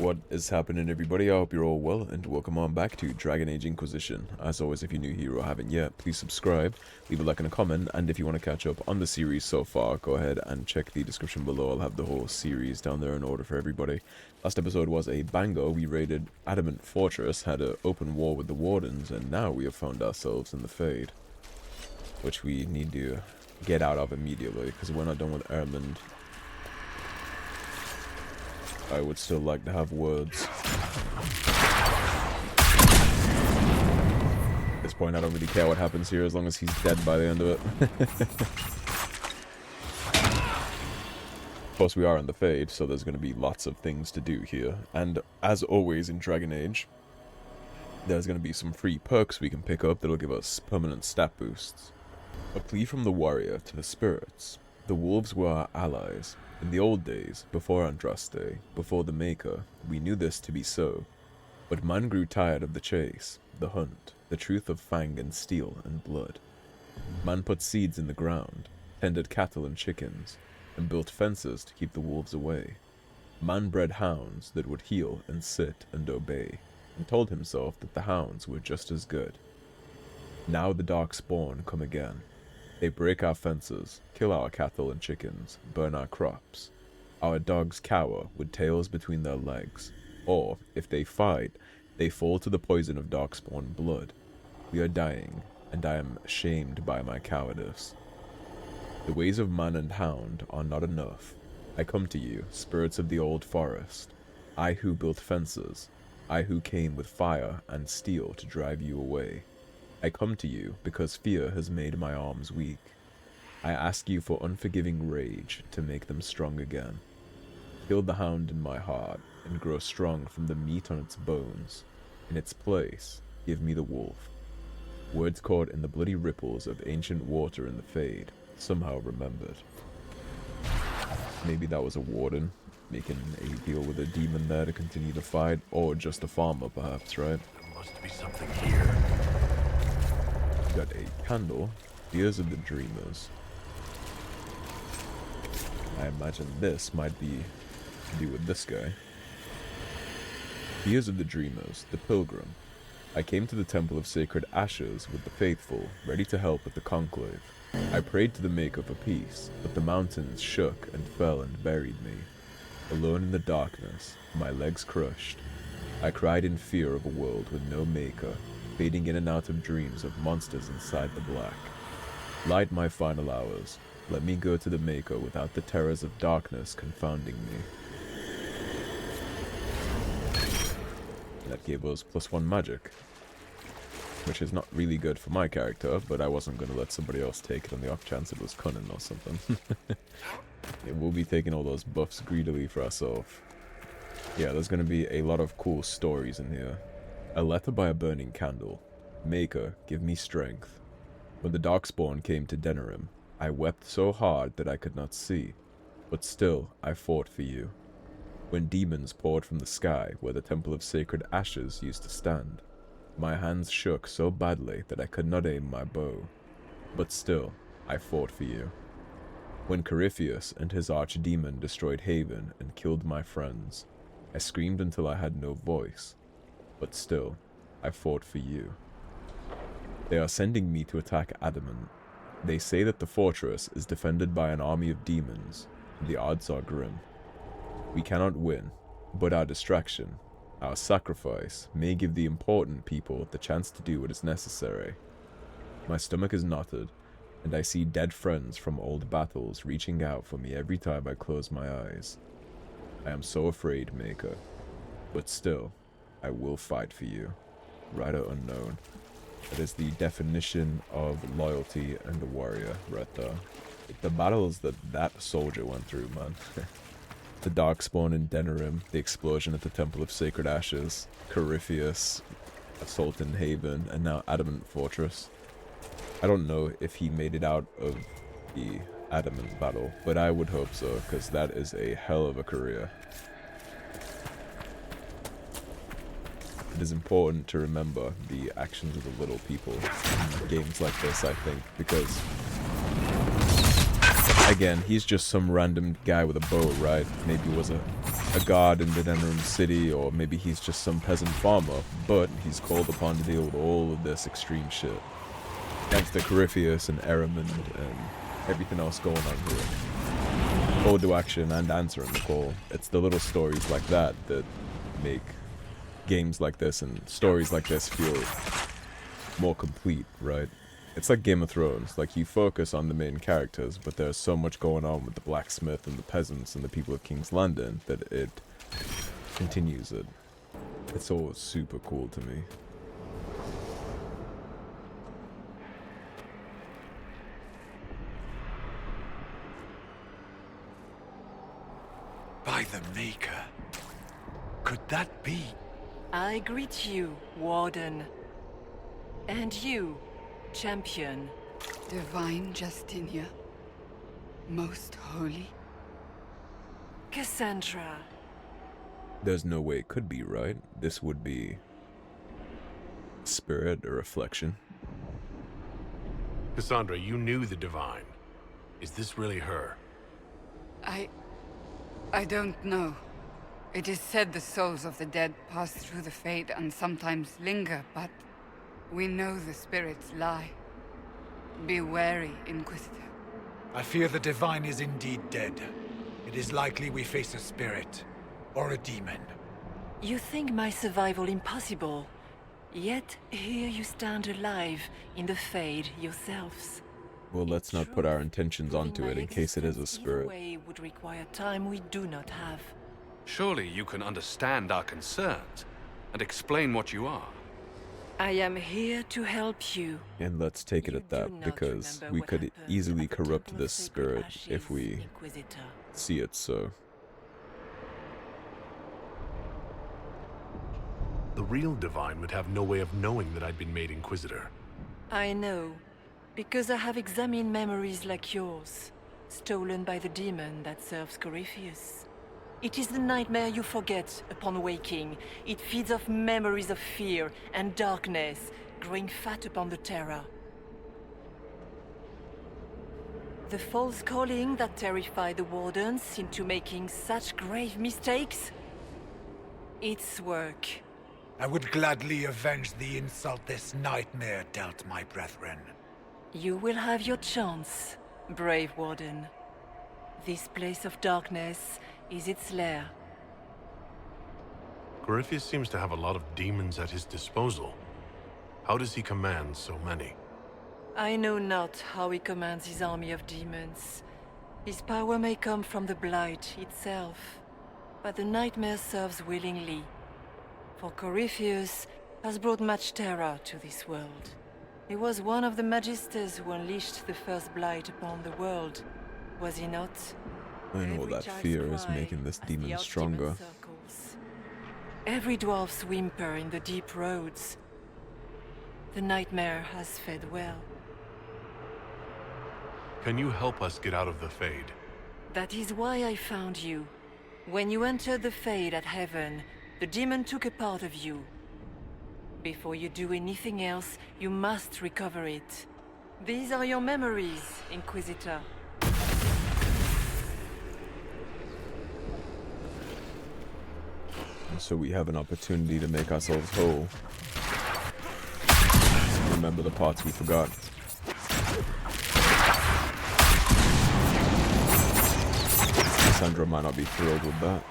What is happening, everybody? I hope you're all well, and welcome on back to Dragon Age Inquisition. As always, if you're new here or haven't yet, please subscribe, leave a like and a comment, and if you want to catch up on the series so far, go ahead and check the description below. I'll have the whole series down there in order for everybody. Last episode was a banger. We raided Adamant Fortress, had an open war with the Wardens, and now we have found ourselves in the Fade, which we need to get out of immediately, because we're not done with Ermund. I would still like to have words. At this point, I don't really care what happens here as long as he's dead by the end of it. Of course, we are in the Fade, so there's going to be lots of things to do here. And as always in Dragon Age, there's going to be some free perks we can pick up that'll give us permanent stat boosts. A plea from the warrior to the spirits. The wolves were our allies. In the old days, before Andraste, before the Maker, we knew this to be so. But man grew tired of the chase, the hunt, the truth of fang and steel and blood. Man put seeds in the ground, tended cattle and chickens, and built fences to keep the wolves away. Man bred hounds that would heel and sit and obey, and told himself that the hounds were just as good. Now the Darkspawn come again. They break our fences, kill our cattle and chickens, burn our crops. Our dogs cower with tails between their legs, or, if they fight, they fall to the poison of Darkspawn blood. We are dying, and I am shamed by my cowardice. The ways of man and hound are not enough. I come to you, spirits of the old forest. I who built fences, I who came with fire and steel to drive you away. I come to you because fear has made my arms weak. I ask you for unforgiving rage to make them strong again. Kill the hound in my heart and grow strong from the meat on its bones. In its place, give me the wolf. Words caught in the bloody ripples of ancient water in the Fade, somehow remembered. Maybe that was a warden, making a deal with a demon there to continue the fight, or just a farmer perhaps, right? There must be something here. Got a candle, Tears of the Dreamers. I imagine this might be to do with this guy. Tears of the Dreamers, the Pilgrim. I came to the Temple of Sacred Ashes with the faithful, ready to help with the conclave. I prayed to the Maker for peace, but the mountains shook and fell and buried me. Alone in the darkness, my legs crushed. I cried in fear of a world with no Maker, fading in and out of dreams of monsters inside the black. Light my final hours. Let me go to the Maker without the terrors of darkness confounding me. That gave us +1 magic, which is not really good for my character, but I wasn't going to let somebody else take it on the off chance it was cunning or something. Yeah, we'll be taking all those buffs greedily for ourselves. Yeah, there's going to be a lot of cool stories in here. A letter by a burning candle. Maker, give me strength. When the Darkspawn came to Denerim, I wept so hard that I could not see, but still I fought for you. When demons poured from the sky where the Temple of Sacred Ashes used to stand, my hands shook so badly that I could not aim my bow, but still I fought for you. When Corypheus and his archdemon destroyed Haven and killed my friends, I screamed until I had no voice. But still, I fought for you. They are sending me to attack Adamant. They say that the fortress is defended by an army of demons, and the odds are grim. We cannot win, but our distraction, our sacrifice, may give the important people the chance to do what is necessary. My stomach is knotted, and I see dead friends from old battles reaching out for me every time I close my eyes. I am so afraid, Maker, but still, I will fight for you. Rider unknown. That is the definition of loyalty and a warrior right there. The battles that soldier went through, man. The Darkspawn in Denerim, the explosion at the Temple of Sacred Ashes, Corypheus, assault in Haven, and now Adamant Fortress. I don't know if he made it out of the Adamant battle, but I would hope so, because that is a hell of a career. It is important to remember the actions of the little people in games like this, I think, because again, he's just some random guy with a bow, right? Maybe he was a a god in the Denerim city, or maybe he's just some peasant farmer, but he's called upon to deal with all of this extreme shit. Thanks to Corypheus and Erimond and everything else going on here. Call to action and answering the call. It's the little stories like that that make games like this and stories like this feel more complete, right? It's like Game of Thrones. Like, you focus on the main characters, but there's so much going on with the blacksmith and the peasants and the people of King's Landing that it continues it. It's all super cool to me. By the Maker. Could that be? I greet you, Warden. And you, Champion. Divine Justinia. Most holy. Cassandra. There's no way it could be, right? This would be spirit or reflection. Cassandra, you knew the Divine. Is this really her? I don't know. It is said the souls of the dead pass through the Fade and sometimes linger, but we know the spirits lie. Be wary, Inquisitor. I fear the Divine is indeed dead. It is likely we face a spirit, or a demon. You think my survival impossible, yet here you stand alive in the Fade yourselves. Well, let's not put our intentions onto it in case it is a spirit. Either way would require time we do not have. Surely you can understand our concerns and explain what you are. I am here to help you. And let's take it You at do that, not because remember we what could happened easily at the corrupt Temple of this Sacred spirit Ashes, if we Inquisitor. see it so. The real Divine would have no way of knowing that I'd been made Inquisitor. I know, because I have examined memories like yours, stolen by the demon that serves Corypheus. It is the nightmare you forget upon waking. It feeds off memories of fear and darkness, growing fat upon the terror. The false calling that terrified the Wardens into making such grave mistakes? Its work. I would gladly avenge the insult this nightmare dealt my brethren. You will have your chance, brave Warden. This place of darkness is its lair. Corypheus seems to have a lot of demons at his disposal. How does he command so many? I know not how he commands his army of demons. His power may come from the Blight itself, but the nightmare serves willingly. For Corypheus has brought much terror to this world. He was one of the Magisters who unleashed the first Blight upon the world, was he not? I know Every that child's fear is cry making this as the demon archdemon stronger. circles. Every dwarf's whimper in the deep roads. The nightmare has fed well. Can you help us get out of the Fade? That is why I found you. When you entered the Fade at Heaven, the demon took a part of you. Before you do anything else, you must recover it. These are your memories, Inquisitor. So we have an opportunity to make ourselves whole. Remember the parts we forgot. Cassandra might not be thrilled with that.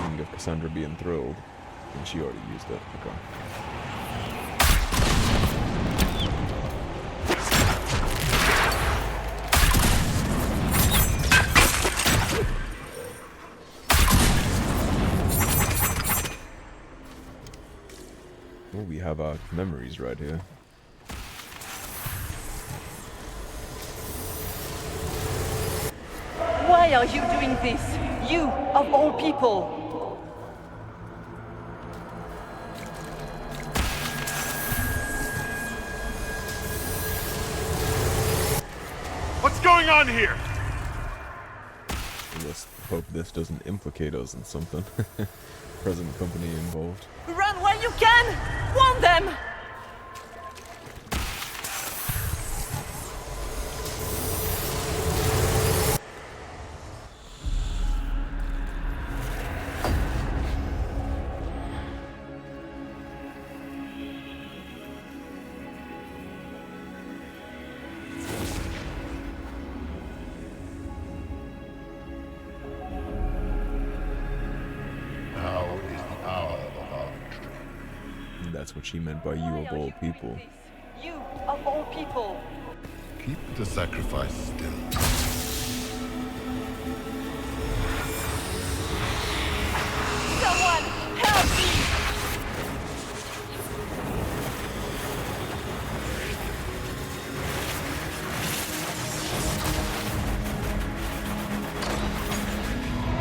And if Cassandra being thrilled, then she already used it. Okay. Well, we have our memories right here. Why are you doing this? You, of all people! What's going on here? Let's hope this doesn't implicate us in something. Present company involved. Run while you can! Warn them! That's what she meant by you of all people. You of all people. Keep the sacrifice still. Someone help me!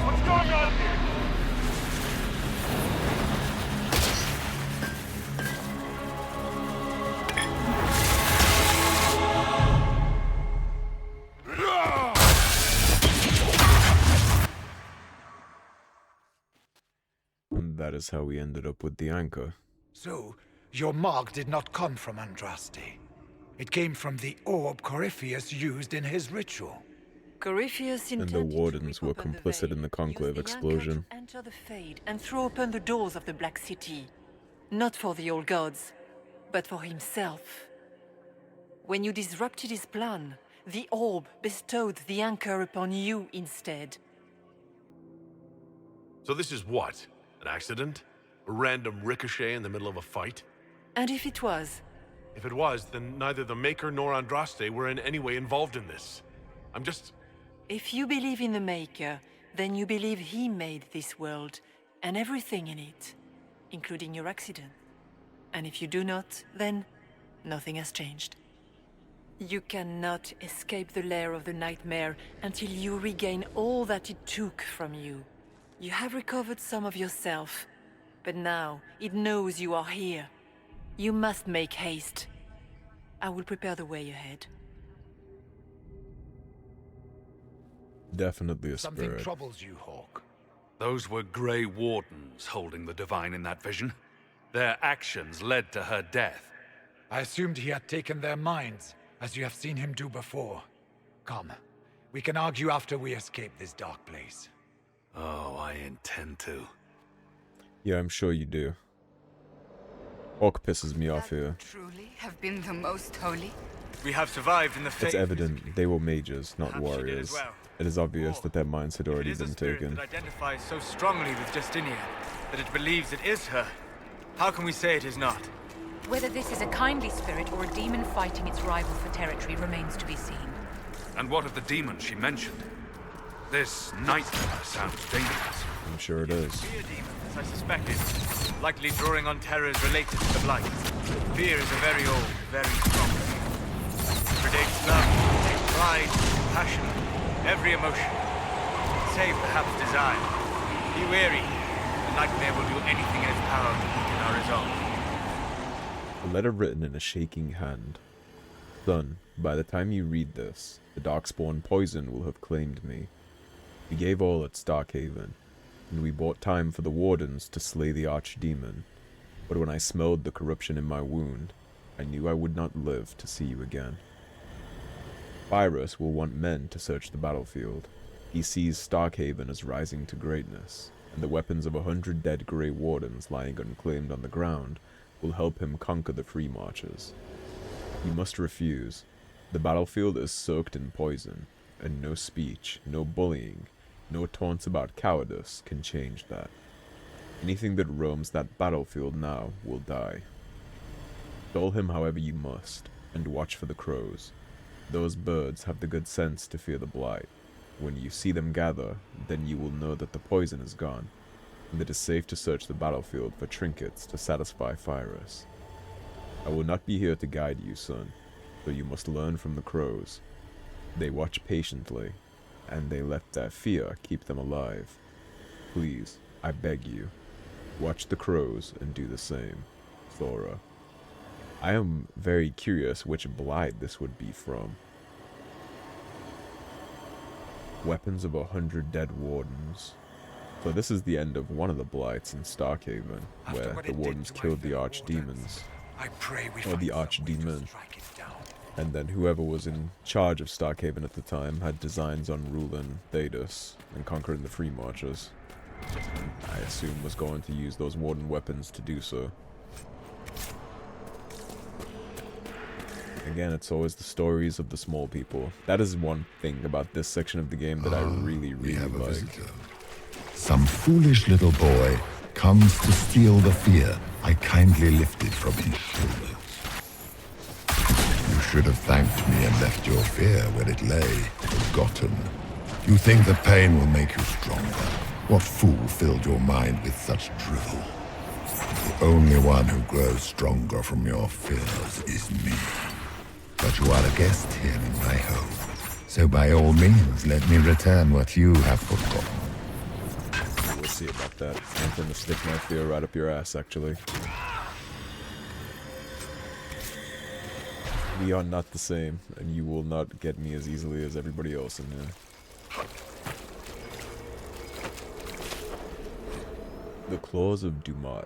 What's going on here? And that is how we ended up with the anchor. So, your mark did not come from Andraste. It came from the orb Corypheus used in his ritual. Corypheus And the Wardens were complicit in the conclave explosion. Enter the Fade and throw open the doors of the Black City. Not for the old gods, but for himself. When you disrupted his plan, the orb bestowed the anchor upon you instead. So this is what? An accident? A random ricochet in the middle of a fight? And if it was, If it was, then neither the Maker nor Andraste were in any way involved in this. I'm just... if you believe in the Maker, then you believe he made this world and everything in it, including your accident. And if you do not, then nothing has changed. You cannot escape the lair of the nightmare until you regain all that it took from you. You have recovered some of yourself, but now it knows you are here. You must make haste. I will prepare the way ahead. Definitely a Something spirit. troubles you, Hawk. Those were Grey Wardens holding the Divine in that vision. Their actions led to her death. I assumed he had taken their minds, as you have seen him do before. Come, we can argue after we escape this dark place. Oh, I intend to. Yeah, I'm sure you do. Hawk pisses me off That here. truly have been the most holy? We have survived in the It's Fade. evident they were mages, not Perhaps she did warriors. as well. It is obvious Or that their minds had already It is a been spirit taken. that identifies so strongly with Justinia that it believes it is her. How can we say it is not? Whether this is a kindly spirit or a demon fighting its rival for territory remains to be seen. And what of the demon she mentioned? This nightmare sounds dangerous. I'm sure it is. Fear demon, as I suspected, likely drawing on terrors related to the Blight. Fear is a very old, very strong fear. It predates love, pride, passion, every emotion, save perhaps desire. Be wary. The nightmare will do anything in its power to weaken our resolve. A letter written in a shaking hand. Son, by the time you read this, the Darkspawn poison will have claimed me. We gave all at Starkhaven, and we bought time for the Wardens to slay the Archdemon. But when I smelled the corruption in my wound, I knew I would not live to see you again. Pyrrhus will want men to search the battlefield. He sees Starkhaven as rising to greatness, and the weapons of 100 dead Grey Wardens lying unclaimed on the ground will help him conquer the Free Marchers. You must refuse. The battlefield is soaked in poison, and no speech, no bullying, no taunts about cowardice can change that. Anything that roams that battlefield now will die. Dull him however you must, and watch for the crows. Those birds have the good sense to fear the blight. When you see them gather, then you will know that the poison is gone, and it is safe to search the battlefield for trinkets to satisfy Pyrrhus. I will not be here to guide you, son, so you must learn from the crows. They watch patiently, and they let their fear keep them alive. Please, I beg you, watch the crows and do the same. Thora. I am very curious which blight this would be from. Weapons of 100 dead wardens. So this is the end of one of the blights in Starkhaven, After where what the it did wardens to my killed the fellow archdemons. wardens, I pray we Or find the some way to archdemon. strike it down. And then whoever was in charge of Starkhaven at the time had designs on ruling Thedas and conquering the Free Marchers. And I assume was going to use those warden weapons to do so. Again, it's always the stories of the small people. That is one thing about this section of the game that I really, We really have a like. visitor. Some foolish little boy comes to steal the fear I kindly lifted from his shoulders. You should have thanked me and left your fear where it lay, forgotten. You think the pain will make you stronger? What fool filled your mind with such drivel? The only one who grows stronger from your fears is me. But you are a guest here in my home, so by all means let me return what you have forgotten. We'll see about that. I'm gonna stick my fear right up your ass, actually. We are not the same, and you will not get me as easily as everybody else in here. The Claws of Dumat.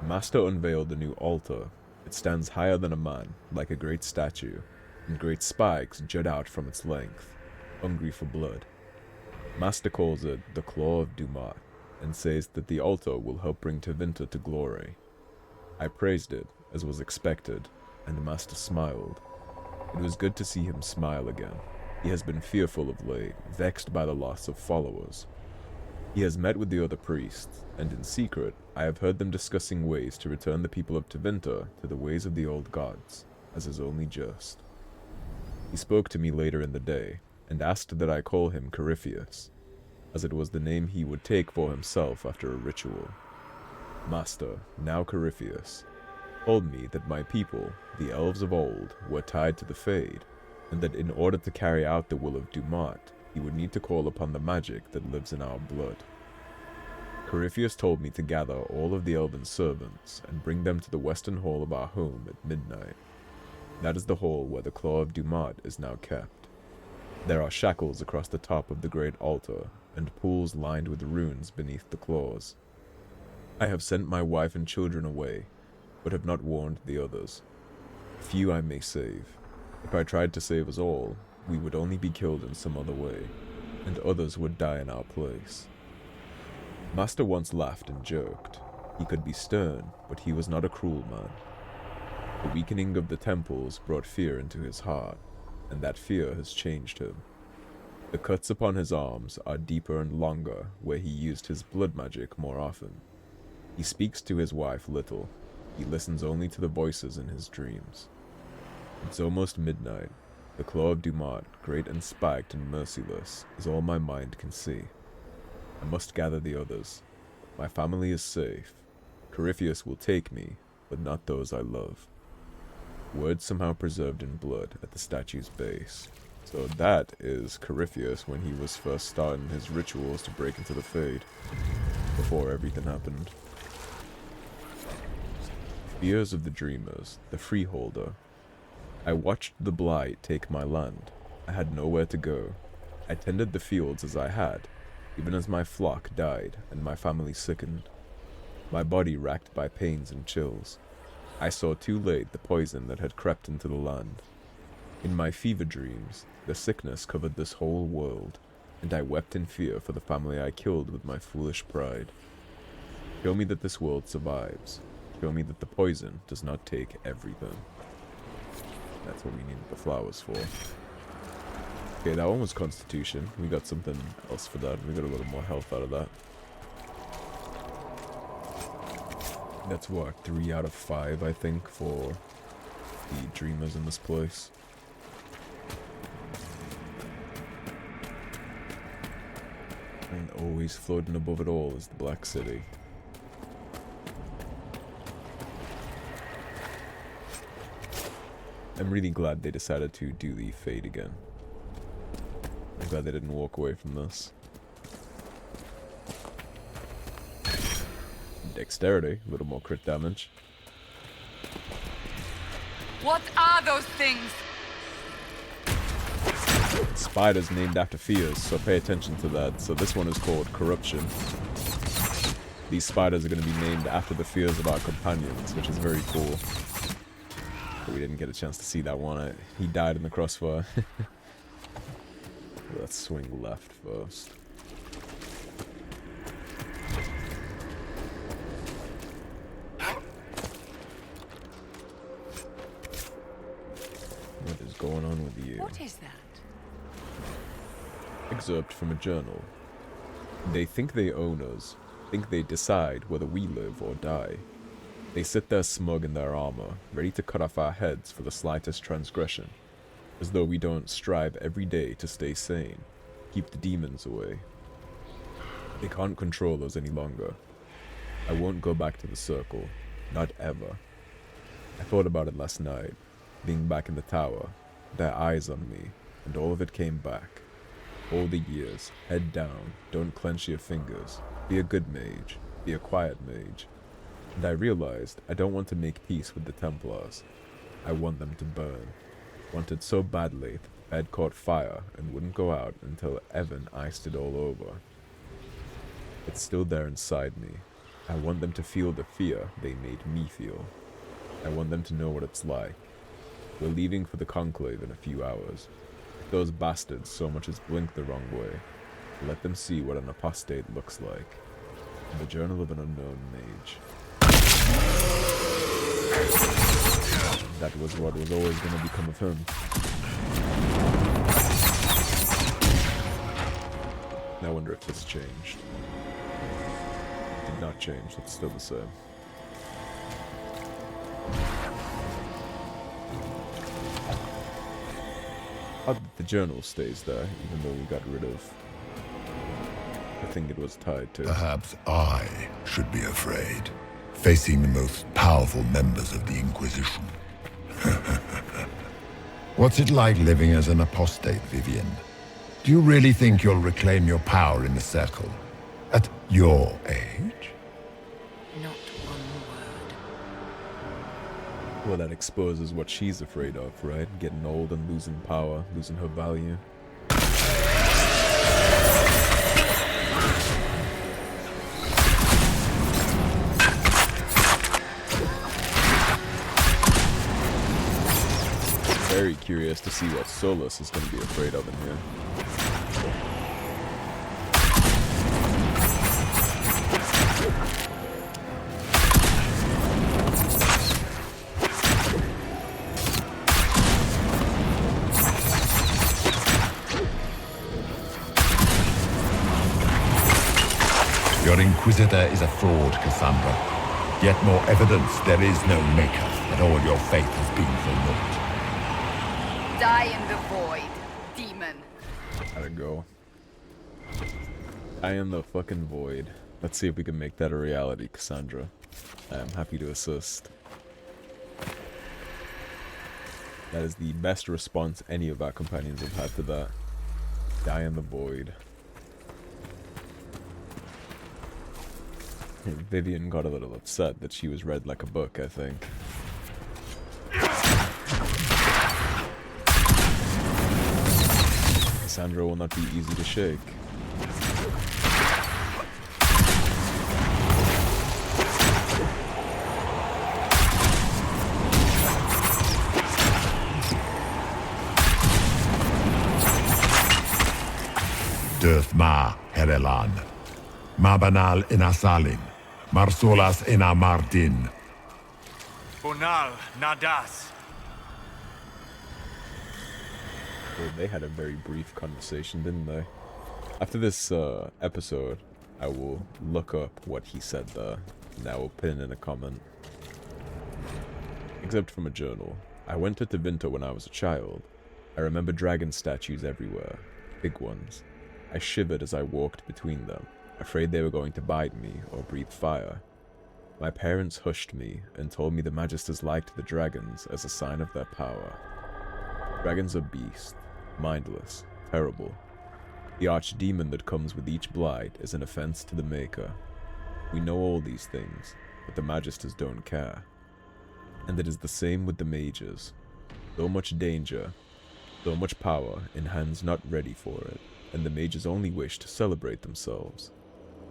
Master unveiled a new altar. It stands higher than a man, like a great statue, and great spikes jut out from its length, hungry for blood. Master calls it the Claw of Dumat, and says that the altar will help bring Tevinter to glory. I praised it, as was expected, and the Master smiled. It was good to see him smile again. He has been fearful of late, vexed by the loss of followers. He has met with the other priests, and in secret, I have heard them discussing ways to return the people of Tevinter to the ways of the old gods, as is only just. He spoke to me later in the day, and asked that I call him Corypheus, as it was the name he would take for himself after a ritual. Master, now Corypheus, told me that my people, the elves of old, were tied to the Fade, and that in order to carry out the will of Dumat, he would need to call upon the magic that lives in our blood. Corypheus told me to gather all of the elven servants and bring them to the western hall of our home at midnight. That is the hall where the Claw of Dumat is now kept. There are shackles across the top of the great altar, and pools lined with runes beneath the claws. I have sent my wife and children away, but have not warned the others. Few I may save. If I tried to save us all, we would only be killed in some other way, and others would die in our place. Master once laughed and joked. He could be stern, but he was not a cruel man. The weakening of the temples brought fear into his heart, and that fear has changed him. The cuts upon his arms are deeper and longer where he used his blood magic more often. He speaks to his wife little. He listens only to the voices in his dreams. It's almost midnight. The Claw of Dumat, great and spiked and merciless, is all my mind can see. I must gather the others. My family is safe. Corypheus will take me, but not those I love. Words somehow preserved in blood at the statue's base. So that is Corypheus when he was first starting his rituals to break into the Fade, before everything happened. Fears of the Dreamers, the Freeholder. I watched the Blight take my land. I had nowhere to go. I tended the fields as I had, even as my flock died and my family sickened. My body racked by pains and chills. I saw too late the poison that had crept into the land. In my fever dreams, the sickness covered this whole world, and I wept in fear for the family I killed with my foolish pride. Show me that this world survives. Show me that the poison does not take everything. That's what we needed the flowers for. Okay, that one was Constitution. We got something else for that. We got a little more health out of that. That's what, 3 out of 5, I think, for the Dreamers in this place. And always floating above it all is the Black City. I'm really glad they decided to do the Fade again. I'm glad they didn't walk away from this. Dexterity, a little more crit damage. What are those things? Spiders named after fears, so pay attention to that. So this one is called Corruption. These spiders are going to be named after the fears of our companions, which is very cool. But we didn't get a chance to see that one. He died in the crossfire. Let's swing left first. What is going on with you? What is that? Excerpt from a journal. They think they own us, think they decide whether we live or die. They sit there smug in their armor, ready to cut off our heads for the slightest transgression, as though we don't strive every day to stay sane, keep the demons away. They can't control us any longer. I won't go back to the circle, not ever. I thought about it last night, being back in the tower, their eyes on me, and all of it came back. All the years, head down, don't clench your fingers, be a good mage, be a quiet mage. And I realized I don't want to make peace with the Templars. I want them to burn. Want it so badly that the bed caught fire and wouldn't go out until Evan iced it all over. It's still there inside me. I want them to feel the fear they made me feel. I want them to know what it's like. We're leaving for the conclave in a few hours. If those bastards so much as blink the wrong way, let them see what an apostate looks like. In the Journal of an Unknown Mage. That was what was always going to become of him. I wonder if this changed. It did not change, it's still the same. Odd that the journal stays there, even though we got rid of the thing it was tied to. Perhaps I should be afraid, facing the most powerful members of the Inquisition. What's it like living as an apostate, Vivian? Do you really think you'll reclaim your power in the circle? At your age? Not one word. Well, that exposes what she's afraid of, right? Getting old and losing power, losing her value. Very curious to see what Solus is going to be afraid of in here. Your Inquisitor is a fraud, Cassandra. Yet more evidence there is no Maker, that all your faith has been for naught. Die in the void, demon. Gotta go. I am the fucking void. Let's see if we can make that a reality, Cassandra. I am happy to assist. That is the best response any of our companions have had to that. Die in the void. Vivian got a little upset that she was read like a book, I think. Cassandra will not be easy to shake. Döth ma herelan. Ma banal inasalin. Marsolas ina mardin. Bonal nadas. Well, they had a very brief conversation, didn't they? After this episode, I will look up what he said there, and I will pin in a comment. Except from a journal. I went to Tevinter when I was a child. I remember dragon statues everywhere, big ones. I shivered as I walked between them, afraid they were going to bite me or breathe fire. My parents hushed me and told me the Magisters liked the dragons as a sign of their power. Dragons are beasts, mindless, terrible. The archdemon that comes with each blight is an offense to the Maker. We know all these things, but the Magisters don't care. And it is the same with the mages. So much danger, so much power in hands not ready for it, and the mages only wish to celebrate themselves.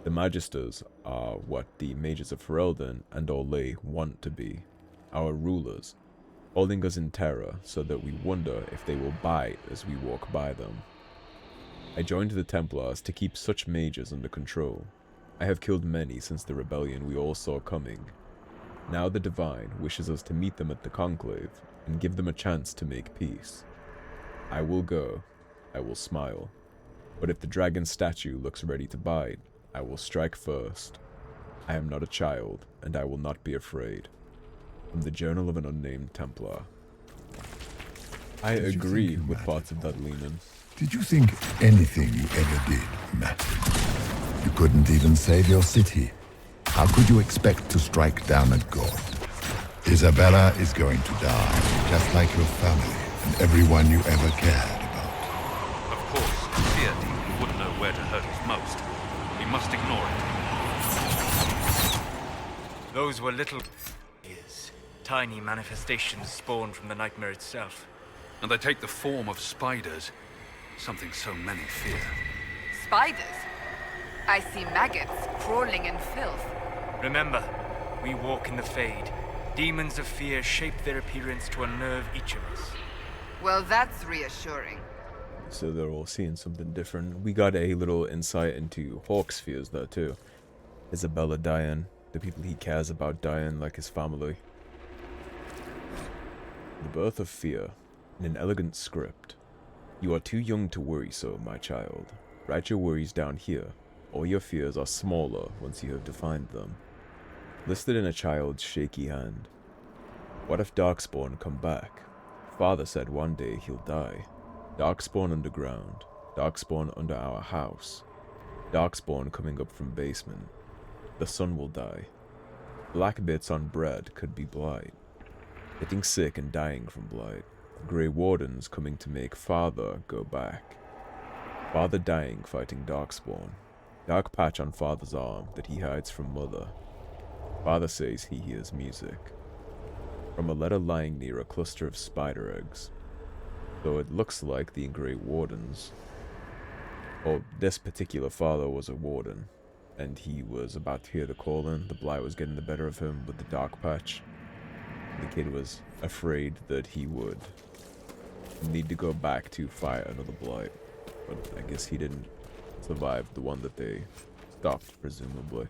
The Magisters are what the mages of Ferelden and Orlais want to be, our rulers, holding us in terror so that we wonder if they will bite as we walk by them. I joined the Templars to keep such mages under control. I have killed many since the rebellion we all saw coming. Now the Divine wishes us to meet them at the conclave and give them a chance to make peace. I will go. I will smile. But if the dragon statue looks ready to bite, I will strike first. I am not a child, and I will not be afraid. From the Journal of an Unnamed Templar. I agree with parts of that, Leman. Did you think anything you ever did mattered? You couldn't even save your city. How could you expect to strike down a god? Isabella is going to die, just like your family and everyone you ever cared about. Of course, the fear demon wouldn't know where to hurt us most. We must ignore it. Those were little... tiny manifestations spawned from the nightmare itself. And they take the form of spiders. Something so many fear. Spiders? I see maggots crawling in filth. Remember, we walk in the Fade. Demons of fear shape their appearance to unnerve each of us. Well, that's reassuring. So they're all seeing something different. We got a little insight into Hawk's fears though too. Isabella dying, the people he cares about dying, like his family. The Birth of Fear, in an elegant script. You are too young to worry so, my child. Write your worries down here. All your fears are smaller once you have defined them. Listed in a child's shaky hand. What if Darkspawn come back? Father said one day he'll die. Darkspawn underground. Darkspawn under our house. Darkspawn coming up from basement. The sun will die. Black bits on bread could be blight. Getting sick and dying from blight. Grey Wardens coming to make Father go back. Father dying fighting Darkspawn. Dark patch on Father's arm that he hides from Mother. Father says he hears music. From a letter lying near a cluster of spider eggs. Though it looks like the Grey Wardens. Or this particular father was a warden. And he was about to hear the calling. The blight was getting the better of him with the dark patch. The kid was afraid that he would need to go back to fight another blight. But I guess he didn't survive the one that they stopped, presumably.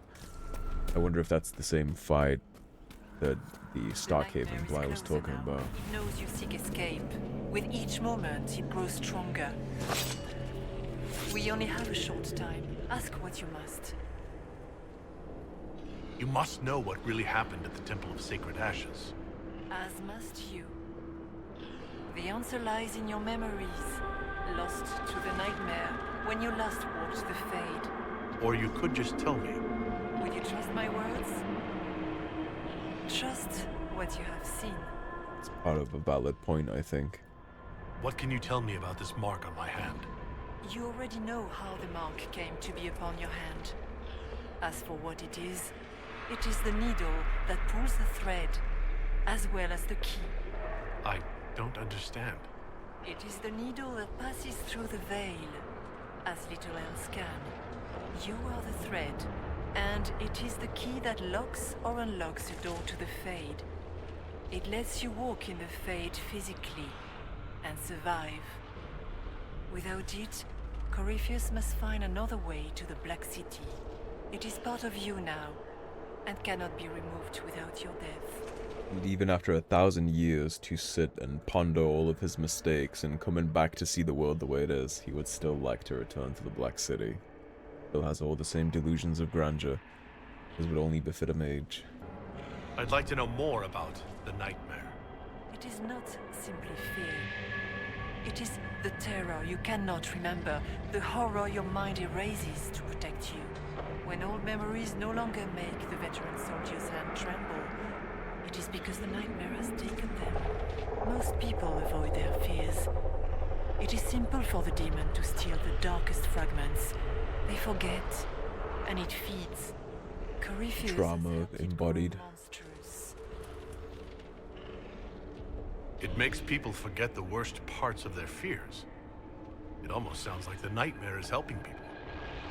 I wonder if that's the same fight that the Starkhaven blight was talking about. It knows you seek escape. With each moment, it grows stronger. We only have a short time. Ask what you must. You must know what really happened at the Temple of Sacred Ashes. As must you. The answer lies in your memories, lost to the nightmare when you last walked the Fade. Or you could just tell me. Will you trust my words? Trust what you have seen. It's part of a valid point, I think. What can you tell me about this mark on my hand? You already know how the mark came to be upon your hand. As for what it is the needle that pulls the thread, as well as the key. I don't understand. It is the needle that passes through the veil, as little else can. You are the thread, and it is the key that locks or unlocks the door to the Fade. It lets you walk in the Fade physically, and survive. Without it, Corypheus must find another way to the Black City. It is part of you now, and cannot be removed without your death. And even after 1,000 years to sit and ponder all of his mistakes and coming back to see the world the way it is, he would still like to return to the Black City. Still has all the same delusions of grandeur, as would only befit a mage. I'd like to know more about the nightmare. It is not simply fear. It is the terror you cannot remember, the horror your mind erases to protect you. When old memories no longer make the veteran soldier's hand tremble, it is because the nightmare has taken them. Most people avoid their fears. It is simple for the demon to steal the darkest fragments. They forget, and it feeds. Corypheus Trauma embodied. Monstrous. It makes people forget the worst parts of their fears. It almost sounds like the nightmare is helping people.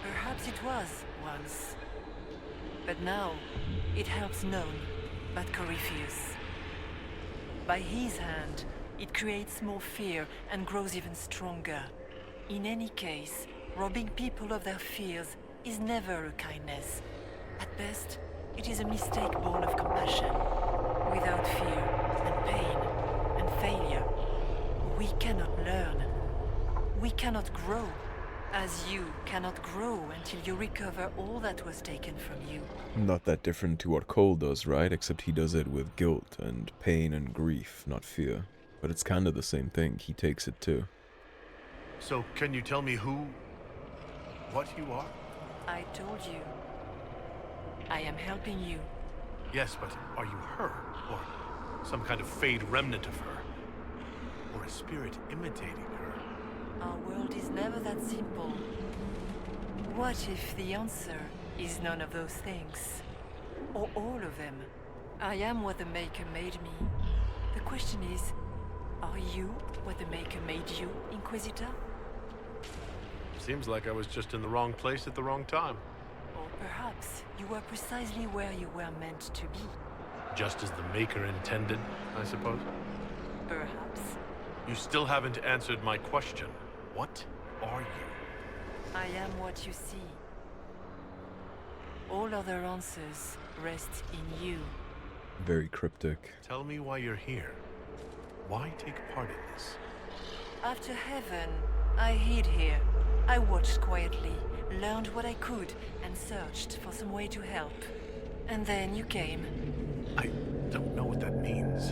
Perhaps it was once. But now, it helps none but Corypheus. By his hand, it creates more fear and grows even stronger. In any case, robbing people of their fears is never a kindness. At best, it is a mistake born of compassion. Without fear and pain and failure, we cannot learn. We cannot grow. as you cannot grow until you recover all that was taken from you. Not that different to what Cole does, right? Except he does it with guilt and pain and grief, not fear. But it's kind of the same thing. He takes it too. So, can you tell me what you are? I told you. I am helping you. Yes, but are you her? Or some kind of fade remnant of her? Or a spirit imitating her? Our world is never that simple. What if the answer is none of those things? Or all of them? I am what the Maker made me. The question is, are you what the Maker made you, Inquisitor? Seems like I was just in the wrong place at the wrong time. Or perhaps you were precisely where you were meant to be. Just as the Maker intended, I suppose? Perhaps. You still haven't answered my question. What are you? I am what you see. All other answers rest in you. Very cryptic. Tell me why you're here. Why take part in this? After heaven, I hid here. I watched quietly, learned what I could, and searched for some way to help. And then you came. I don't know what that means.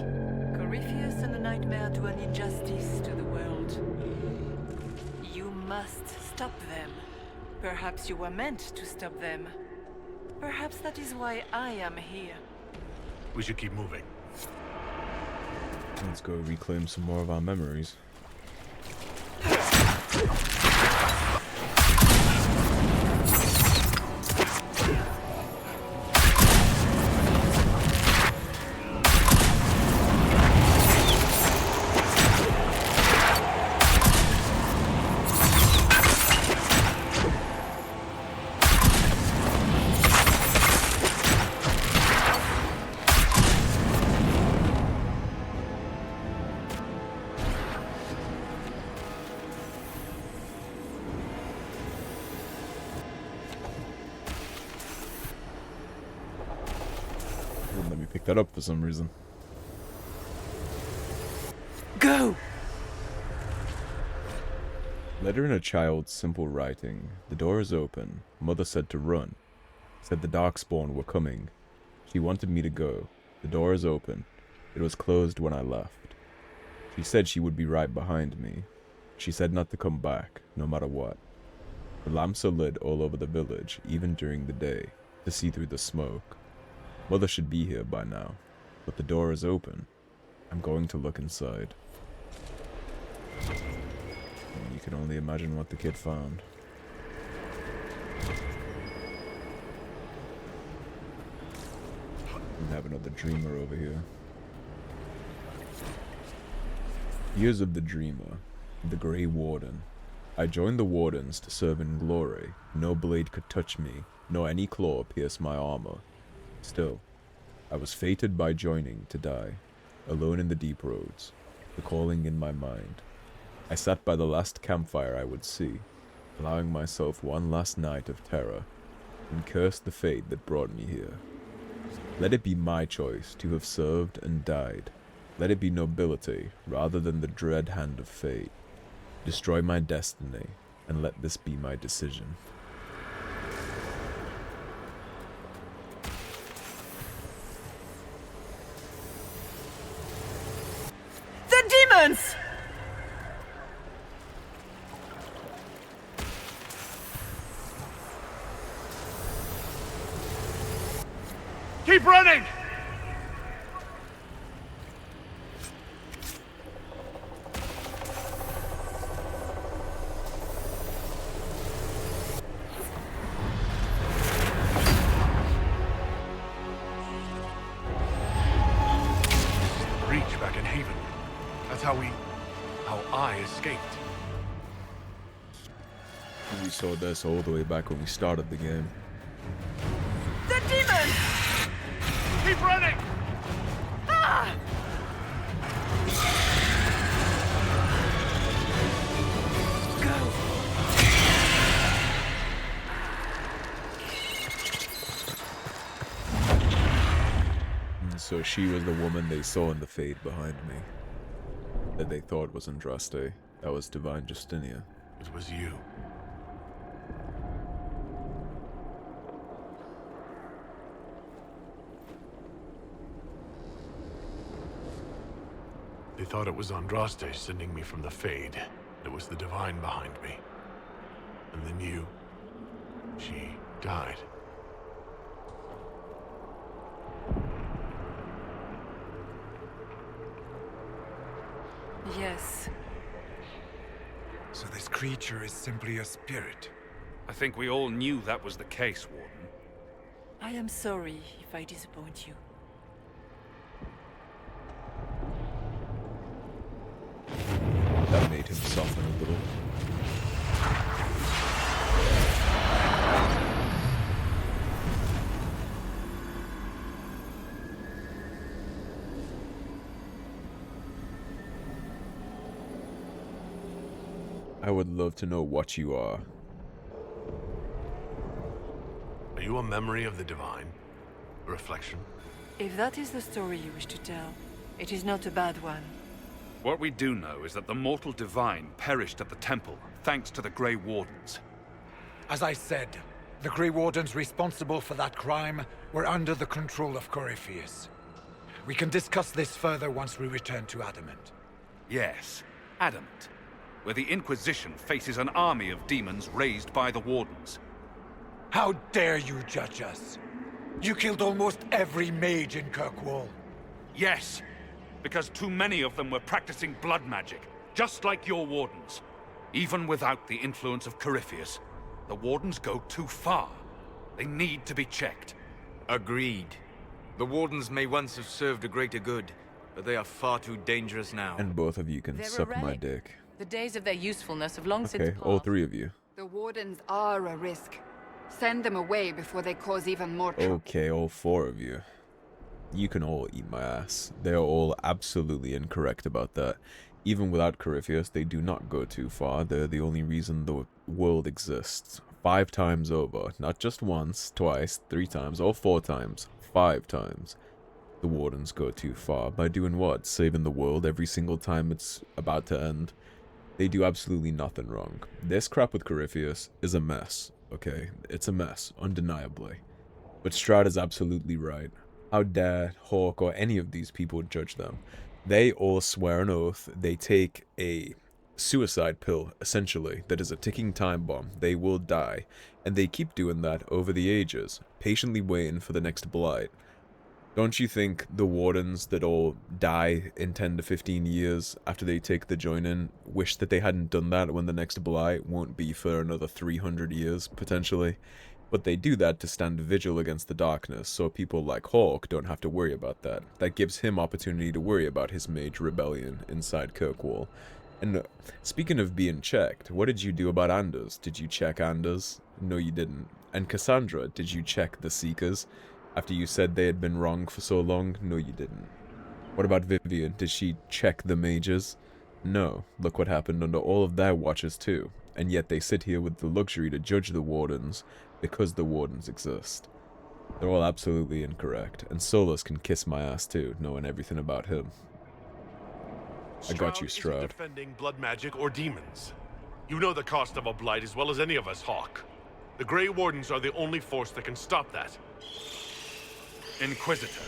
Corypheus and the Nightmare do an injustice to the world. You must stop them. Perhaps you were meant to stop them. Perhaps that is why I am here. We should keep moving. Let's go reclaim some more of our memories. Wouldn't let me pick that up for some reason. Go! Letter in a child's simple writing. The door is open. Mother said to run. Said the Darkspawn were coming. She wanted me to go. The door is open. It was closed when I left. She said she would be right behind me. She said not to come back, no matter what. The lamps are lit all over the village, even during the day, to see through the smoke. Mother should be here by now, but the door is open. I'm going to look inside. You can only imagine what the kid found. We have another dreamer over here. Years of the Dreamer, the Grey Warden. I joined the Wardens to serve in glory. No blade could touch me, nor any claw pierce my armor. Still, I was fated by joining to die, alone in the deep roads, the calling in my mind. I sat by the last campfire I would see, allowing myself one last night of terror, and cursed the fate that brought me here. Let it be my choice to have served and died. Let it be nobility rather than the dread hand of fate. Destroy my destiny, and let this be my decision. The demons! Keep running! Breach back in Haven. That's how I escaped. We saw this all the way back when we started the game. The demons! Keep running! Ah! So she was the woman they saw in the fade behind me. That they thought was Andraste. That was Divine Justinia. It was you. They thought it was Andraste sending me from the Fade. It was the Divine behind me. And then you... she died. Yes. So this creature is simply a spirit. I think we all knew that was the case, Warden. I am sorry if I disappoint you. That made him soften a little. I would love to know what you are. Are you a memory of the Divine? A reflection? If that is the story you wish to tell, it is not a bad one. What we do know is that the mortal divine perished at the temple, thanks to the Grey Wardens. As I said, the Grey Wardens responsible for that crime were under the control of Corypheus. We can discuss this further once we return to Adamant. Yes, Adamant, where the Inquisition faces an army of demons raised by the Wardens. How dare you judge us? You killed almost every mage in Kirkwall. Yes, because too many of them were practicing blood magic, just like your Wardens. Even without the influence of Corypheus, the Wardens go too far. They need to be checked. Agreed. The Wardens may once have served a greater good, but they are far too dangerous now. And both of you can They're a suck my relic. dick. The days of their usefulness have long since Okay, passed. all three of you. The Wardens are a risk. Send them away before they cause even more trouble. Okay, all four of you. You can all eat my ass. They are all absolutely incorrect about that. Even without Corypheus, they do not go too far. They're the only reason the world exists. 5 times over. Not just once, twice, 3 times, or 4 times. 5 times. The Wardens go too far. By doing what? Saving the world every single time it's about to end? They do absolutely nothing wrong. This crap with Corypheus is a mess, okay? It's a mess, undeniably. But Strahd is absolutely right. How dare Hawk or any of these people judge them? They all swear an oath. They take a suicide pill, essentially, that is a ticking time bomb. They will die. And they keep doing that over the ages, patiently waiting for the next blight. Don't you think the Wardens that all die in 10 to 15 years after they take the join-in wish that they hadn't done that when the next blight won't be for another 300 years, potentially? But they do that to stand vigil against the darkness, so people like Hawk don't have to worry about that. That gives him opportunity to worry about his mage rebellion inside Kirkwall. And speaking of being checked, what did you do about Anders? Did you check Anders? No, you didn't. And Cassandra, did you check the Seekers? After you said they had been wrong for so long? No, you didn't. What about Vivian? Did she check the mages? No. Look what happened under all of their watches too. And yet they sit here with the luxury to judge the Wardens because the Wardens exist. They're all absolutely incorrect. And Solus can kiss my ass too, knowing everything about him. I got you, isn't Strahd. defending blood magic or demons. You know the cost of a blight as well as any of us, Hawk. The Grey Wardens are the only force that can stop that. Inquisitor.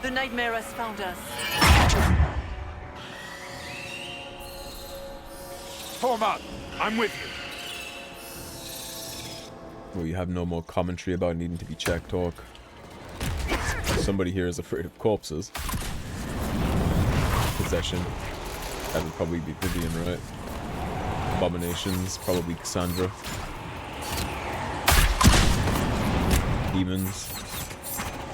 The nightmare has found us. Form up! I'm with you. Well, you have no more commentary about needing to be checked, Hawk. Somebody here is afraid of corpses. Possession. That would probably be Vivian, right? Abominations, probably Cassandra. Demons.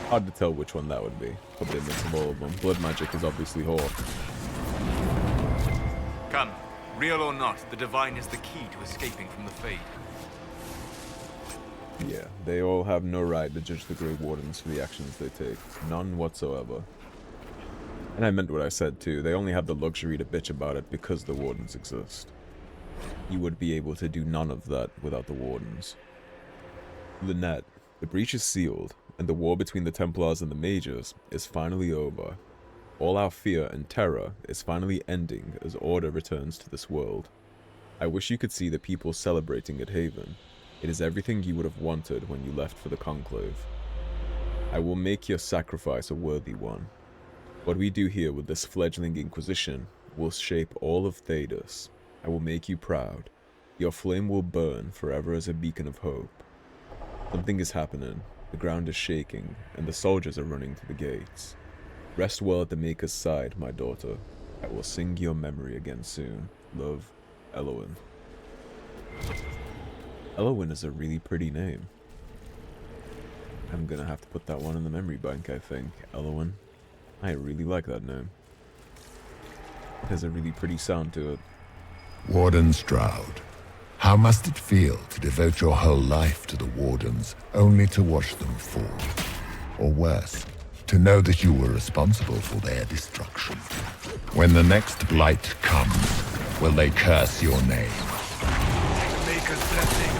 Hard to tell which one that would be. Probably a mix of all of them. Blood magic is obviously Hawk. Come, real or not, the Divine is the key to escaping from the Fade. Yeah, they all have no right to judge the Grey Wardens for the actions they take. None whatsoever. And I meant what I said too. They only have the luxury to bitch about it because the Wardens exist. You would be able to do none of that without the Wardens. Lynette, the breach is sealed, and the war between the Templars and the Mages is finally over. All our fear and terror is finally ending as order returns to this world. I wish you could see the people celebrating at Haven. It is everything you would have wanted when you left for the conclave. I will make your sacrifice a worthy one. What we do here with this fledgling Inquisition will shape all of Thedas. I will make you proud. Your flame will burn forever as a beacon of hope. Something is happening. The ground is shaking, and the soldiers are running to the gates. Rest well at the Maker's side, my daughter. I will sing your memory again soon. Love, Elowen. Elowen is a really pretty name. I'm gonna have to put that one in the memory bank, I think. Elowen. I really like that name. It has a really pretty sound to it. Warden Stroud, how must it feel to devote your whole life to the Wardens, only to watch them fall? Or worse, to know that you were responsible for their destruction? When the next blight comes, will they curse your name? The Maker's blessing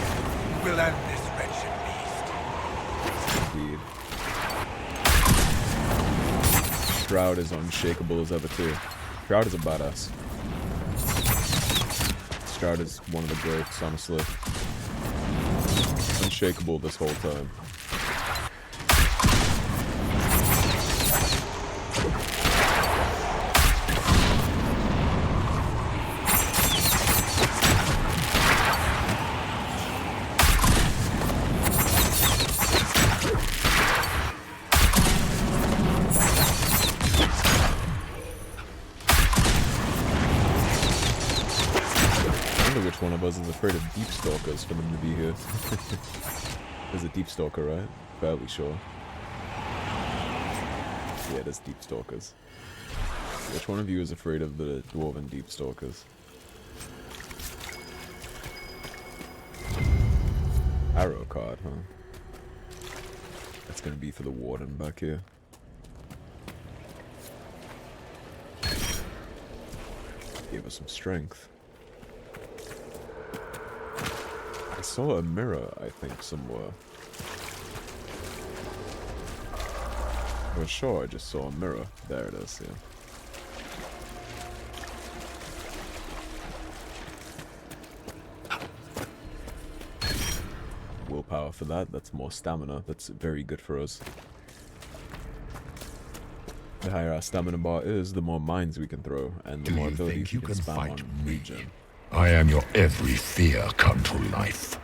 will end this wretched beast. Indeed. Shroud is unshakable as ever too. Shroud is a badass. Shroud is one of the goats, honestly. Unshakable this whole time. One of us is afraid of deep stalkers for them to be here. There's a deep stalker, right? Fairly sure. Yeah, there's deep stalkers. Which one of you is afraid of the dwarven deep stalkers? Arrow card, huh? That's gonna be for the warden back here. Give us some strength. I saw a mirror, I think, somewhere. I was sure I just saw a mirror. There it is, yeah. Willpower for that, that's more stamina. That's very good for us. The higher our stamina bar is, the more mines we can throw, and the more abilities we can spam on regen. I am your every fear come to life.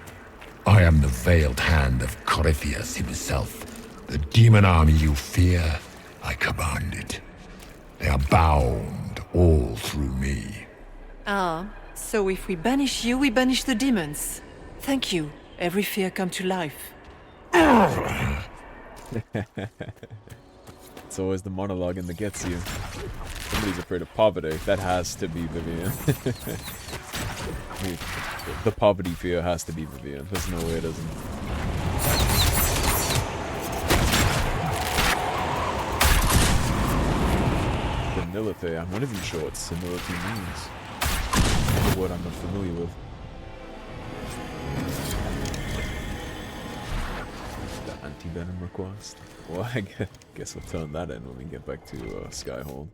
I am the veiled hand of Corypheus himself. The demon army you fear, I command it. They are bound all through me. Ah, so if we banish you, we banish the demons. Thank you. Every fear come to life. It's always the monologue that gets you. Somebody's afraid of poverty. That has to be Vivian. The poverty fear has to be Vivian. There's no way it isn't. Senility. I'm not even sure what senility means. It's a word I'm not familiar with. The anti-venom request. Well, I guess we'll turn that in when we get back to Skyhold.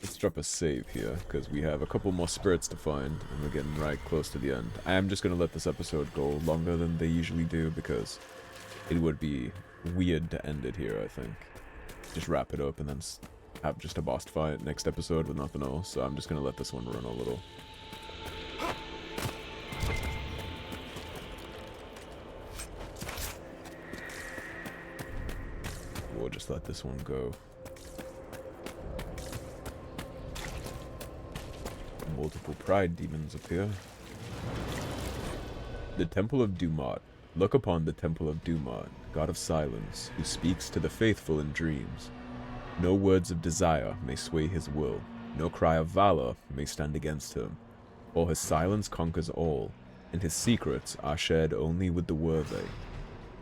Let's drop a save here, because we have a couple more spirits to find, and we're getting right close to the end. I am just going to let this episode go longer than they usually do, because it would be weird to end it here, I think. Just wrap it up and then have just a boss fight next episode with nothing else, so I'm just going to let this one run a little. We'll just let this one go. Multiple pride demons appear. The Temple of Dumat. Look upon the Temple of Dumat, god of silence, who speaks to the faithful in dreams. No words of desire may sway his will. No cry of valor may stand against him. For his silence conquers all, and his secrets are shared only with the worthy.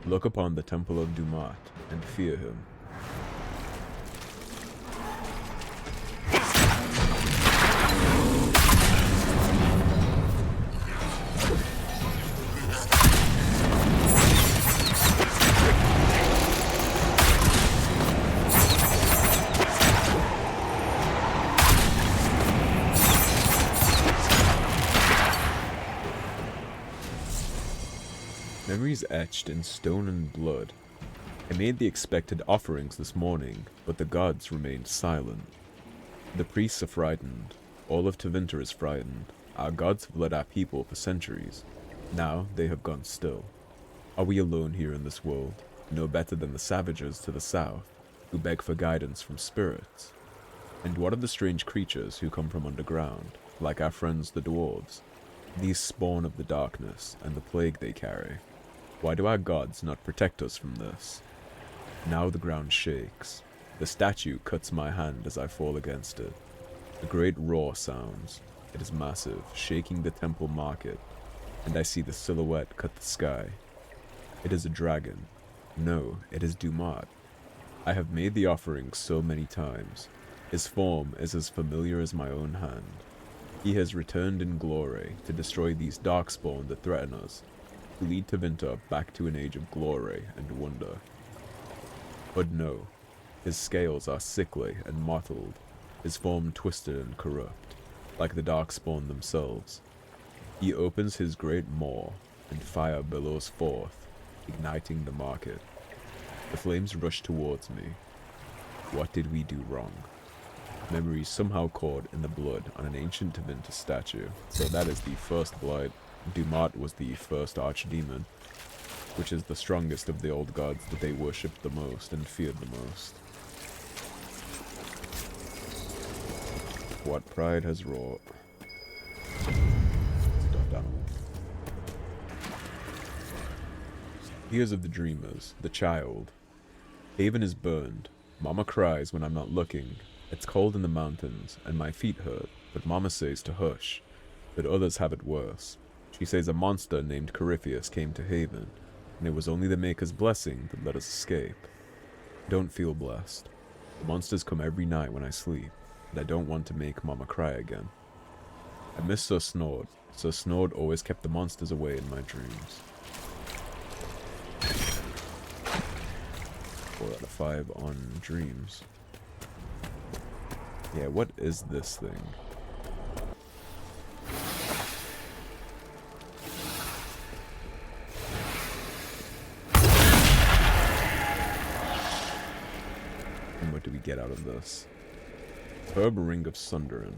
Look upon the Temple of Dumat and fear him. Memories etched in stone and blood. I made the expected offerings this morning, but the gods remained silent. The priests are frightened. All of Tevinter is frightened. Our gods have led our people for centuries. Now they have gone still. Are we alone here in this world, no better than the savages to the south, who beg for guidance from spirits? And what of the strange creatures who come from underground, like our friends the dwarves? These spawn of the darkness and the plague they carry. Why do our gods not protect us from this? Now the ground shakes. The statue cuts my hand as I fall against it. A great roar sounds. It is massive, shaking the temple market, and I see the silhouette cut the sky. It is a dragon. No, it is Dumat. I have made the offering so many times. His form is as familiar as my own hand. He has returned in glory to destroy these darkspawn that threaten us, to lead Tevinter back to an age of glory and wonder. But no, his scales are sickly and mottled, his form twisted and corrupt, like the darkspawn themselves. He opens his great maw, and fire billows forth, igniting the market. The flames rush towards me. What did we do wrong? Memories somehow caught in the blood on an ancient Tevinter statue, so that is the first blight. Dumat was the first archdemon, which is the strongest of the old gods that they worshipped the most and feared the most. What pride has wrought. Stuffed animal. Ears of the dreamers, the child. Haven is burned. Mama cries when I'm not looking. It's cold in the mountains, and my feet hurt, but Mama says to hush. But others have it worse. She says a monster named Corypheus came to Haven, and it was only the Maker's blessing that let us escape. I don't feel blessed. The monsters come every night when I sleep, and I don't want to make Mama cry again. I miss Sir Snord. Sir Snord always kept the monsters away in my dreams. 4 out of 5 on dreams. Yeah, what is this thing? And what do we get out of this? Herb Ring of Sunderin.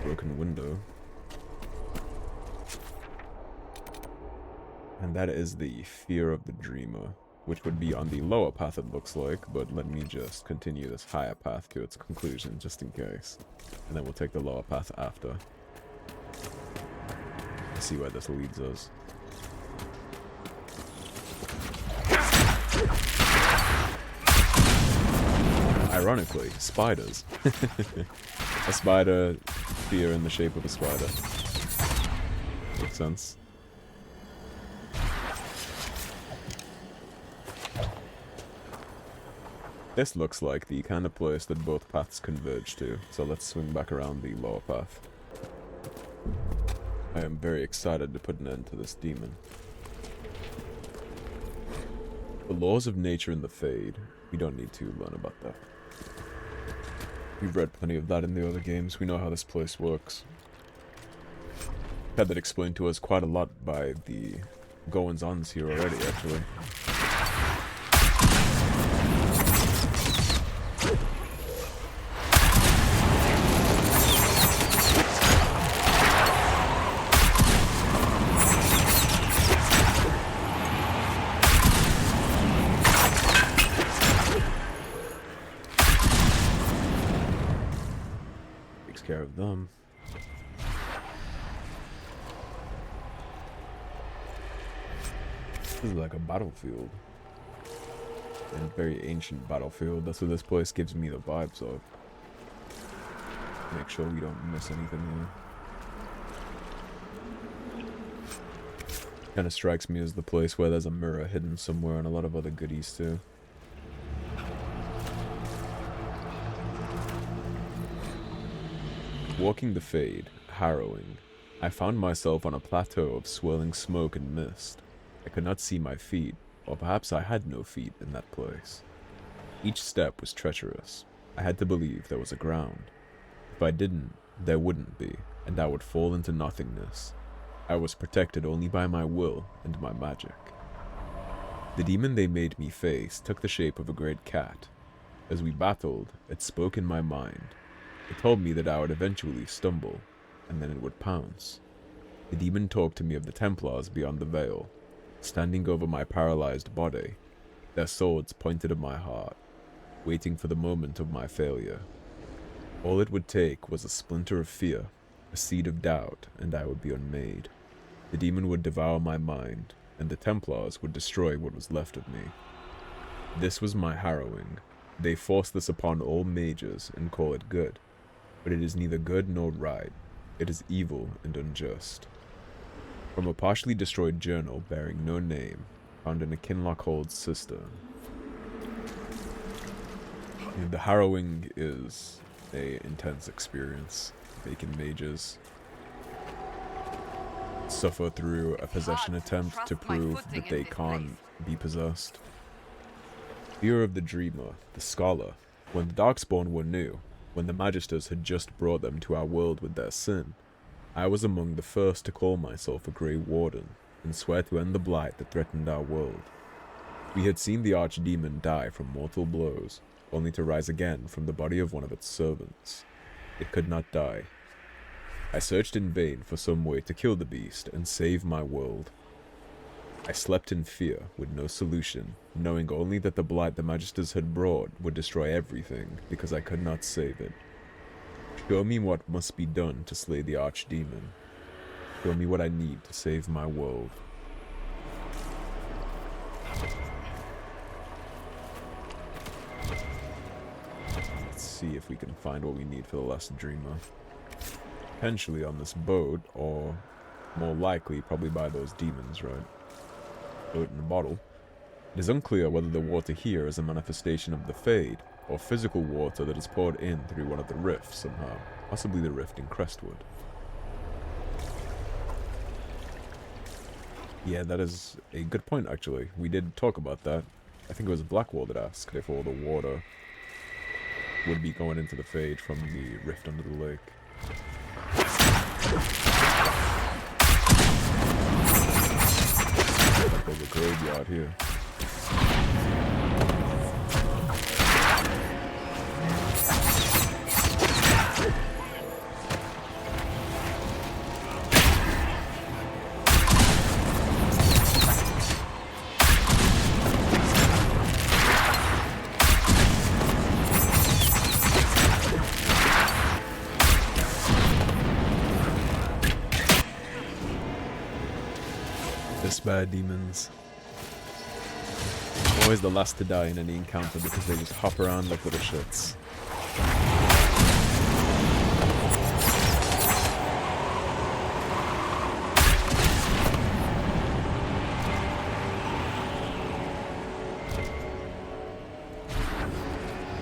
Broken window. And that is the Fear of the Dreamer, which would be on the lower path it looks like, but let me just continue this higher path to its conclusion just in case. And then we'll take the lower path after. Let's see where this leads us. Ironically, spiders. A spider, fear in the shape of a spider. Makes sense. This looks like the kind of place that both paths converge to, so let's swing back around the lower path. I am very excited to put an end to this demon. The laws of nature and the Fade. We don't need to learn about that. We've read plenty of that in the other games. We know how this place works. Had that explained to us quite a lot by the goings-ons here already, actually. Care of them. This is like a battlefield. And very ancient battlefield. That's what this place gives me the vibes of. Make sure we don't miss anything here. Kind of strikes me as the place where there's a mirror hidden somewhere and a lot of other goodies too. Walking the Fade, harrowing. I found myself on a plateau of swirling smoke and mist. I could not see my feet, or perhaps I had no feet in that place. Each step was treacherous. I had to believe there was a ground. If I didn't, there wouldn't be, and I would fall into nothingness. I was protected only by my will and my magic. The demon they made me face took the shape of a great cat. As we battled, it spoke in my mind. It told me that I would eventually stumble, and then it would pounce. The demon talked to me of the Templars beyond the veil, standing over my paralyzed body, their swords pointed at my heart, waiting for the moment of my failure. All it would take was a splinter of fear, a seed of doubt, and I would be unmade. The demon would devour my mind, and the Templars would destroy what was left of me. This was my harrowing. They force this upon all mages and call it good, but it is neither good nor right. It is evil and unjust. From a partially destroyed journal bearing no name, found in a Kinlockhold's cistern. The harrowing is an intense experience. Making mages suffer through a possession attempt to prove that they can't be possessed. Fear of the dreamer, the scholar. When the Darkspawn were new, when the Magisters had just brought them to our world with their sin, I was among the first to call myself a Grey Warden, and swear to end the blight that threatened our world. We had seen the Archdemon die from mortal blows, only to rise again from the body of one of its servants. It could not die. I searched in vain for some way to kill the beast and save my world. I slept in fear, with no solution, knowing only that the blight the Magisters had brought would destroy everything, because I could not save it. Show me what must be done to slay the Archdemon. Show me what I need to save my world. Let's see if we can find what we need for the last dreamer. Potentially on this boat, or more likely probably by those demons, right? Boat in a bottle. It is unclear whether the water here is a manifestation of the Fade, or physical water that is poured in through one of the rifts somehow, possibly the rift in Crestwood. Yeah, that is a good point actually. We did talk about that. I think it was Blackwall that asked if all the water would be going into the Fade from the rift under the lake. Like there's a graveyard here. Bad demons. Always the last to die in any encounter because they just hop around like little shits.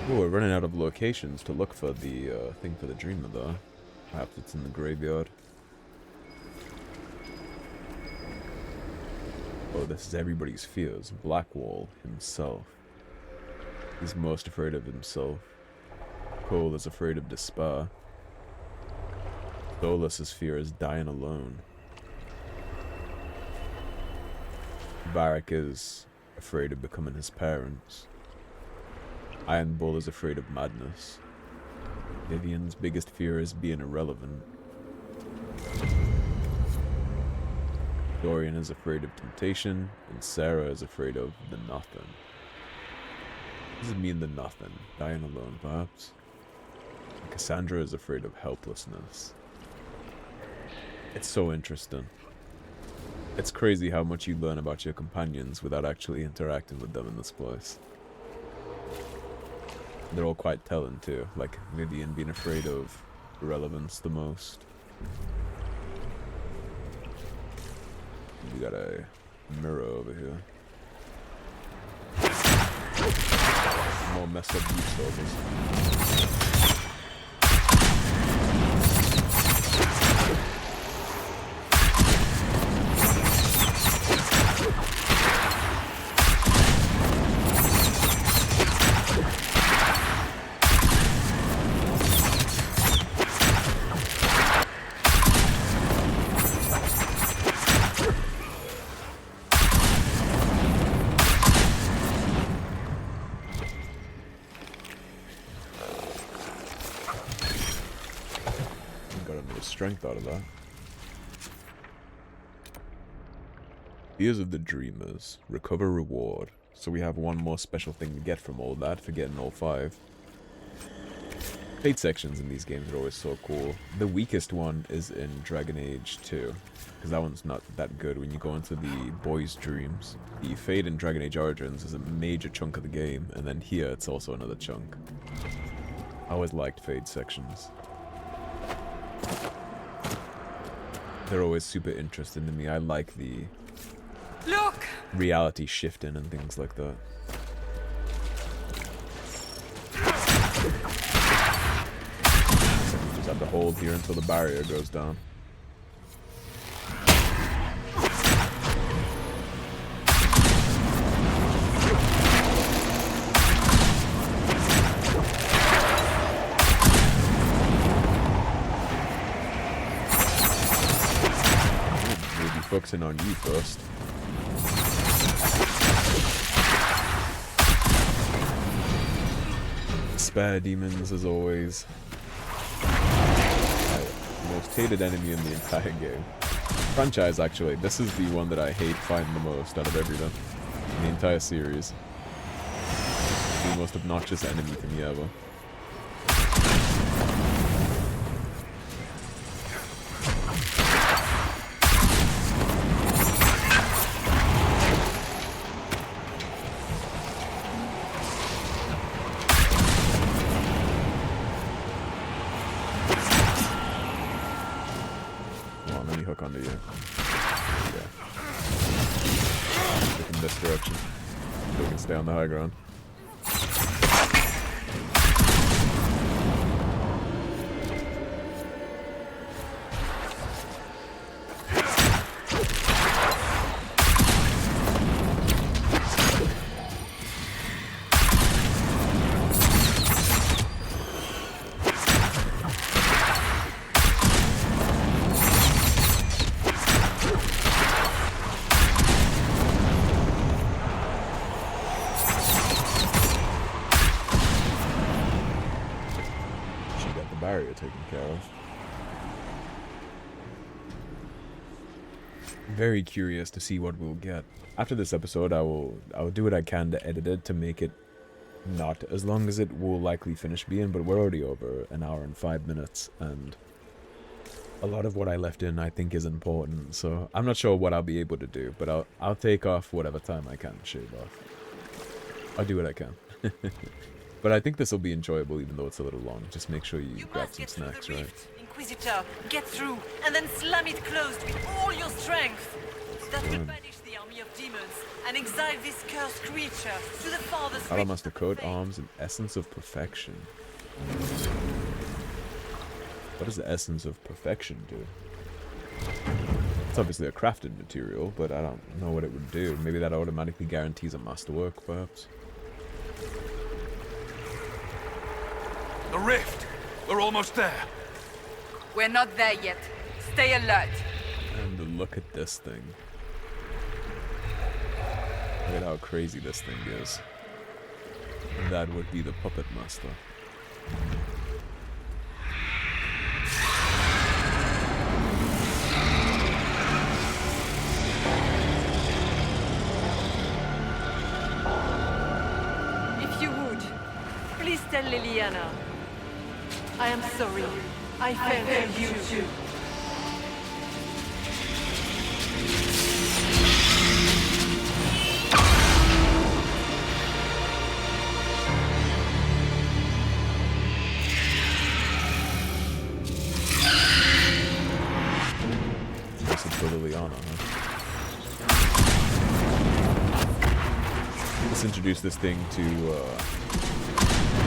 Oh, we're running out of locations to look for the thing for the dreamer though. Perhaps it's in the graveyard. Oh, this is everybody's fears. Blackwall himself. He's most afraid of himself. Cole is afraid of despair. Solas's fear is dying alone. Varric is afraid of becoming his parents. Iron Bull is afraid of madness. Vivian's biggest fear is being irrelevant. Dorian is afraid of temptation, and Sarah is afraid of the nothing. What does it mean, the nothing? Dying alone, perhaps? And Cassandra is afraid of helplessness. It's so interesting. It's crazy how much you learn about your companions without actually interacting with them in this place. They're all quite telling too, like Vivian being afraid of irrelevance the most. We got a mirror over here. More messed up deep soldiers. strength out of that. Fears of the Dreamers. Recover reward. So we have one more special thing to get from all that for getting all 5. Fate sections in these games are always so cool. The weakest one is in Dragon Age 2, because that one's not that good when you go into the boys' dreams. The Fate in Dragon Age Origins is a major chunk of the game, and then here it's also another chunk. I always liked Fate sections. They're always super interesting to me. I like the reality shifting and things like that. Just have to hold here until the barrier goes down. We'll be focusing on you first. Spare demons, as always. Most hated enemy in the entire game. Franchise, actually. This is the one that I hate fighting the most out of everything. In the entire series. The most obnoxious enemy to me ever. Onto you. Yeah. Look in this direction. So we can stay on the high ground. Taken care of. Very curious to see what we'll get. After this episode, I'll do what I can to edit it to make it not as long as it will likely finish being, but we're already over an hour and 5 minutes, and a lot of what I left in I think is important, so I'm not sure what I'll be able to do, but I'll take off whatever time I can shave off. I'll do what I can. But I think this will be enjoyable even though it's a little long. Just make sure you grab some snacks, right? Inquisitor, get through, and then slam it closed with all your strength. That will banish the army of demons and exile this cursed creature to the farthest reach. Alastair coat arms and essence of perfection. What does the essence of perfection do? It's obviously a crafted material, but I don't know what it would do. Maybe that automatically guarantees a masterwork, perhaps. The rift! We're almost there! We're not there yet. Stay alert. And look at this thing. Look at how crazy this thing is. And that would be the Puppet Master. If you would, please tell Leliana. I am sorry. I failed you too. This is for Leliana, huh? Let's introduce this thing to,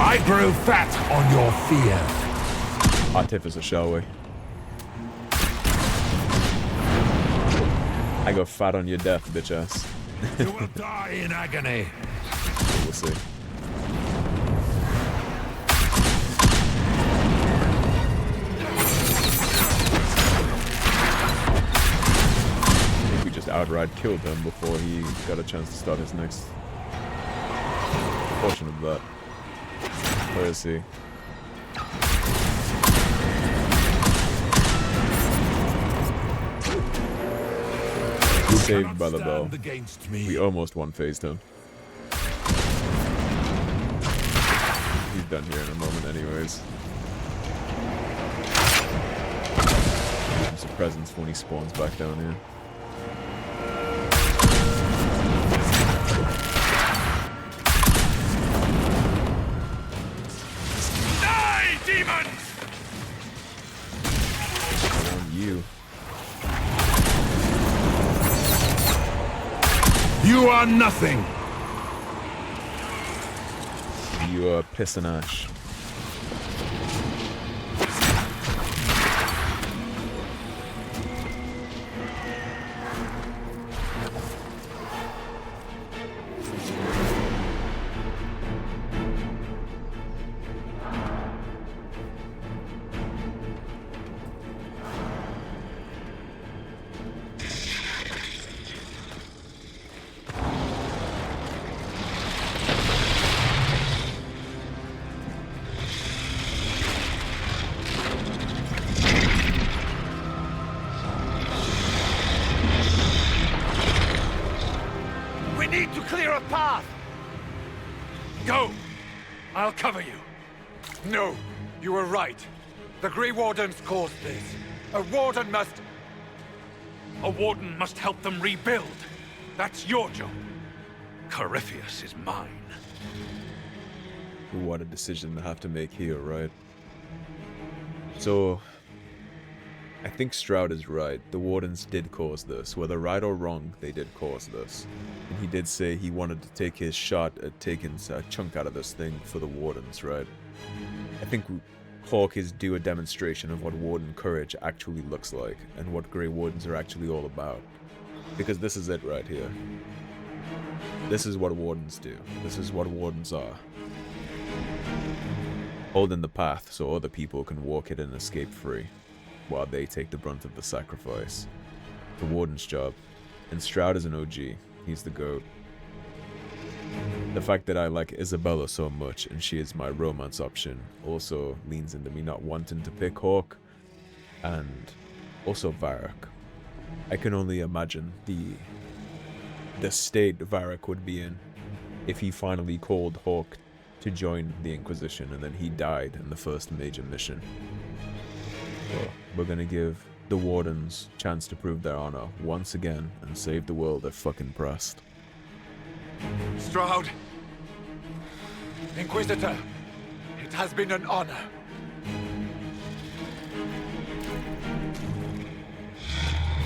I grow fat on your fear. Artificer, shall we? I go fat on your death, bitch ass. You will die in agony. We'll see. I think we just outright killed him before he got a chance to start his next portion of that. Where is he? Saved by the bell. Against me. We almost one-phased him. He's done here in a moment anyways. Give him some presents when he spawns back down here. Die, demons! On you. You are nothing. You are piss and ash. Clear a path! Go! I'll cover you. No, you were right. The Grey Wardens caused this. A warden must... A warden must help them rebuild. That's your job. Corypheus is mine. What a decision to have to make here, right? So, I think Stroud is right. The Wardens did cause this. Whether right or wrong, they did cause this. And he did say he wanted to take his shot at taking a chunk out of this thing for the Wardens, right? I think Hawk is due a demonstration of what Warden courage actually looks like, and what Grey Wardens are actually all about. Because this is it right here. This is what Wardens do. This is what Wardens are. Holding the path so other people can walk it and escape free, while they take the brunt of the sacrifice. The Warden's job. And Stroud is an OG. He's the GOAT. The fact that I like Isabella so much and she is my romance option also leans into me not wanting to pick Hawk, and also Varric. I can only imagine the state Varric would be in if he finally called Hawk to join the Inquisition and then he died in the first major mission. So we're gonna give the Wardens a chance to prove their honor once again and save the world at fucking Prest. Stroud! Inquisitor, it has been an honor.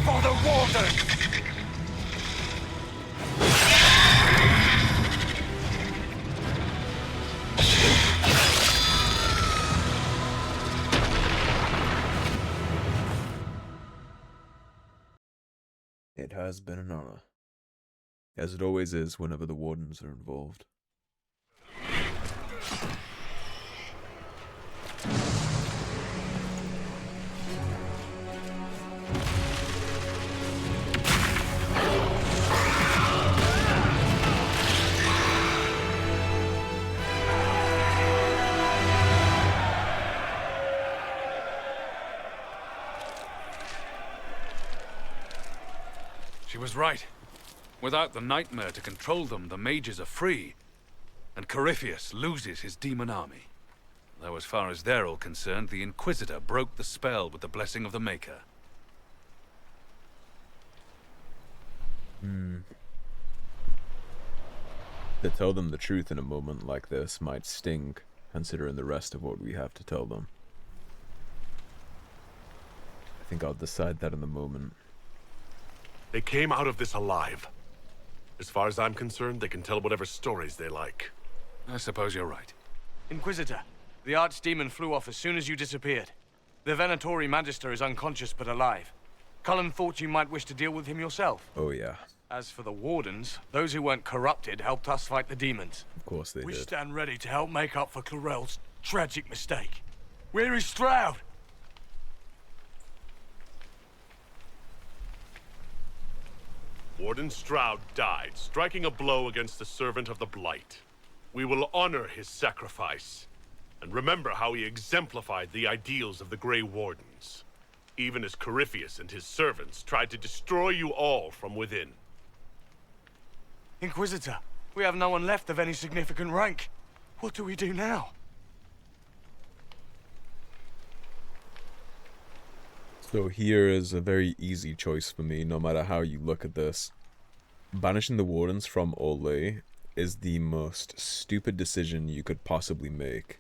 For the Wardens! It has been an honor. As it always is whenever the Wardens are involved. She was right. Without the nightmare to control them, the mages are free, and Corypheus loses his demon army. Though as far as they're all concerned, the Inquisitor broke the spell with the blessing of the Maker. To tell them the truth in a moment like this might sting, considering the rest of what we have to tell them. I think I'll decide that in the moment. They came out of this alive. As far as I'm concerned, they can tell whatever stories they like. I suppose you're right. Inquisitor, the Archdemon flew off as soon as you disappeared. The Venatori Magister is unconscious but alive. Cullen thought you might wish to deal with him yourself. Oh yeah. As for the Wardens, those who weren't corrupted helped us fight the demons. Of course they We did. stand ready to help make up for Clorel's tragic mistake. Where is Stroud? Warden Stroud died, striking a blow against the servant of the Blight. We will honor his sacrifice, and remember how he exemplified the ideals of the Grey Wardens. even as Corypheus and his servants tried to destroy you all from within. Inquisitor, we have no one left of any significant rank. What do we do now? So here is a very easy choice for me, no matter how you look at this. Banishing the Wardens from Orlais is the most stupid decision you could possibly make.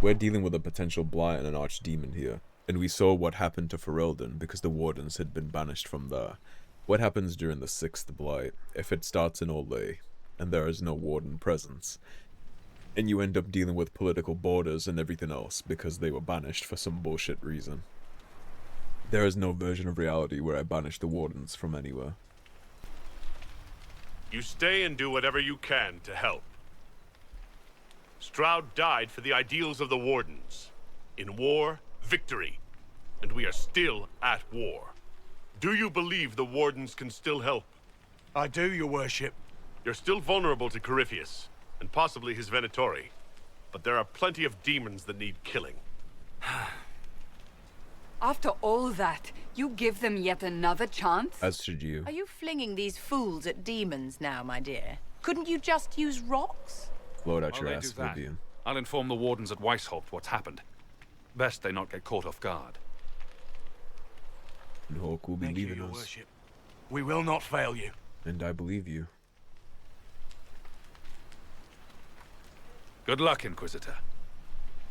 We're dealing with a potential blight and an archdemon here, and we saw what happened to Ferelden because the Wardens had been banished from there. What happens during the 6th blight if it starts in Orlais and there is no Warden presence, and you end up dealing with political borders and everything else because they were banished for some bullshit reason? There is no version of reality where I banish the Wardens from anywhere. You stay and do whatever you can to help. Stroud died for the ideals of the Wardens. In war, victory. And we are still at war. Do you believe the Wardens can still help? I do, your worship. You're still vulnerable to Corypheus, and possibly his Venatori. But there are plenty of demons that need killing. After all that, you give them yet another chance? As should you. Are you flinging these fools at demons now, my dear? Couldn't you just use rocks? Blow it out While your they ass, do that, Vivian. I'll inform the Wardens at Weishaupt what's happened. Best they not get caught off guard. And Hawk will be Thank you, leaving your us. worship. We will not fail you. And I believe you. Good luck, Inquisitor.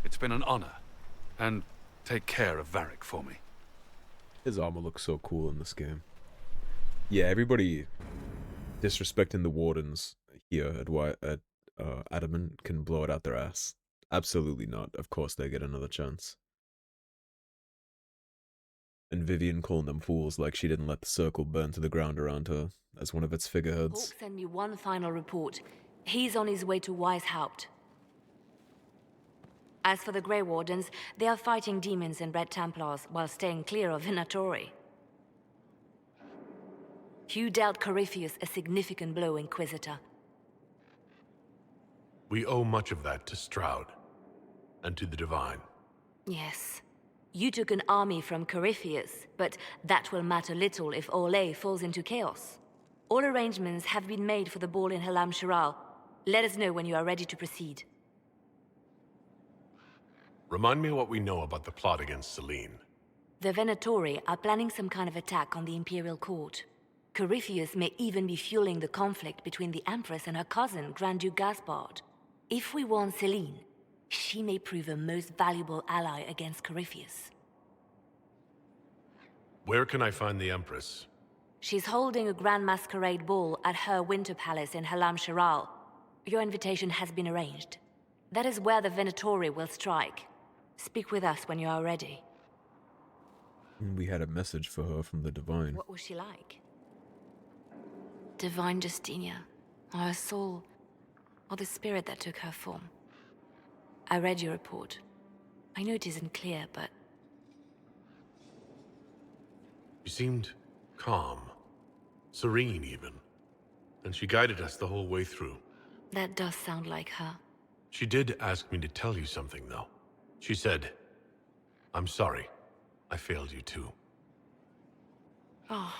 It's been an honor. And take care of Varric for me. His armor looks so cool in this game. Yeah, everybody disrespecting the Wardens here at Adamant can blow it out their ass. Absolutely not. Of course they get another chance. And Vivian calling them fools like she didn't let the circle burn to the ground around her as one of its figureheads. Hawk sent me one final report. He's on his way to Weishaupt. As for the Grey Wardens, they are fighting demons and Red Templars while staying clear of Venatori. You dealt Corypheus a significant blow, Inquisitor. We owe much of that to Stroud, and to the Divine. Yes. You took an army from Corypheus, but that will matter little if Orlais falls into chaos. All arrangements have been made for the ball in Halam Shiral. Let us know when you are ready to proceed. Remind me what we know about the plot against Selene. The Venatori are planning some kind of attack on the Imperial Court. Corypheus may even be fueling the conflict between the Empress and her cousin, Grand Duke Gaspard. If we warn Selene, she may prove a most valuable ally against Corypheus. Where can I find the Empress? She's holding a grand masquerade ball at her winter palace in Halam Shiral. Your invitation has been arranged. That is where the Venatori will strike. Speak with us when you are ready. We had a message for her from the Divine. What was she like? Divine Justinia, or her soul, or the spirit that took her form. I read your report. I know it isn't clear, but... She seemed calm, serene even, and she guided us the whole way through. That does sound like her. She did ask me to tell you something, though. She said, "I'm sorry. I failed you too." Oh.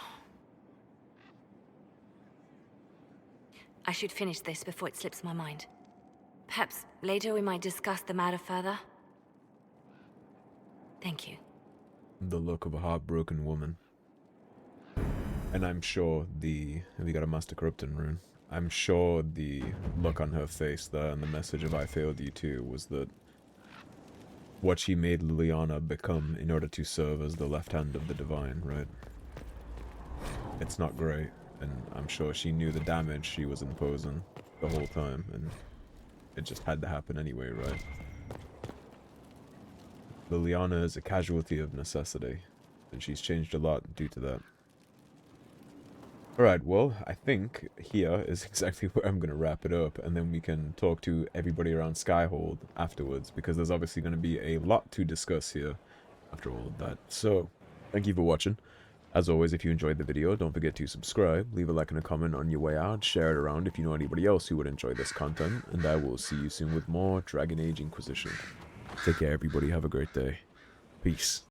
I should finish this before it slips my mind. Perhaps later we might discuss the matter further. Thank you. The look of a heartbroken woman. And I'm sure we got a Master Corrupting rune. I'm sure the look on her face there and the message of "I failed you too" was that what she made Leliana become in order to serve as the left hand of the Divine, right? It's not great, and I'm sure she knew the damage she was imposing the whole time, and it just had to happen anyway, right? Leliana is a casualty of necessity, and she's changed a lot due to that. Alright, well, I think here is exactly where I'm going to wrap it up, and then we can talk to everybody around Skyhold afterwards, because there's obviously going to be a lot to discuss here after all of that. So, thank you for watching. As always, if you enjoyed the video, don't forget to subscribe, leave a like and a comment on your way out, share it around if you know anybody else who would enjoy this content, and I will see you soon with more Dragon Age Inquisition. Take care, everybody. Have a great day. Peace.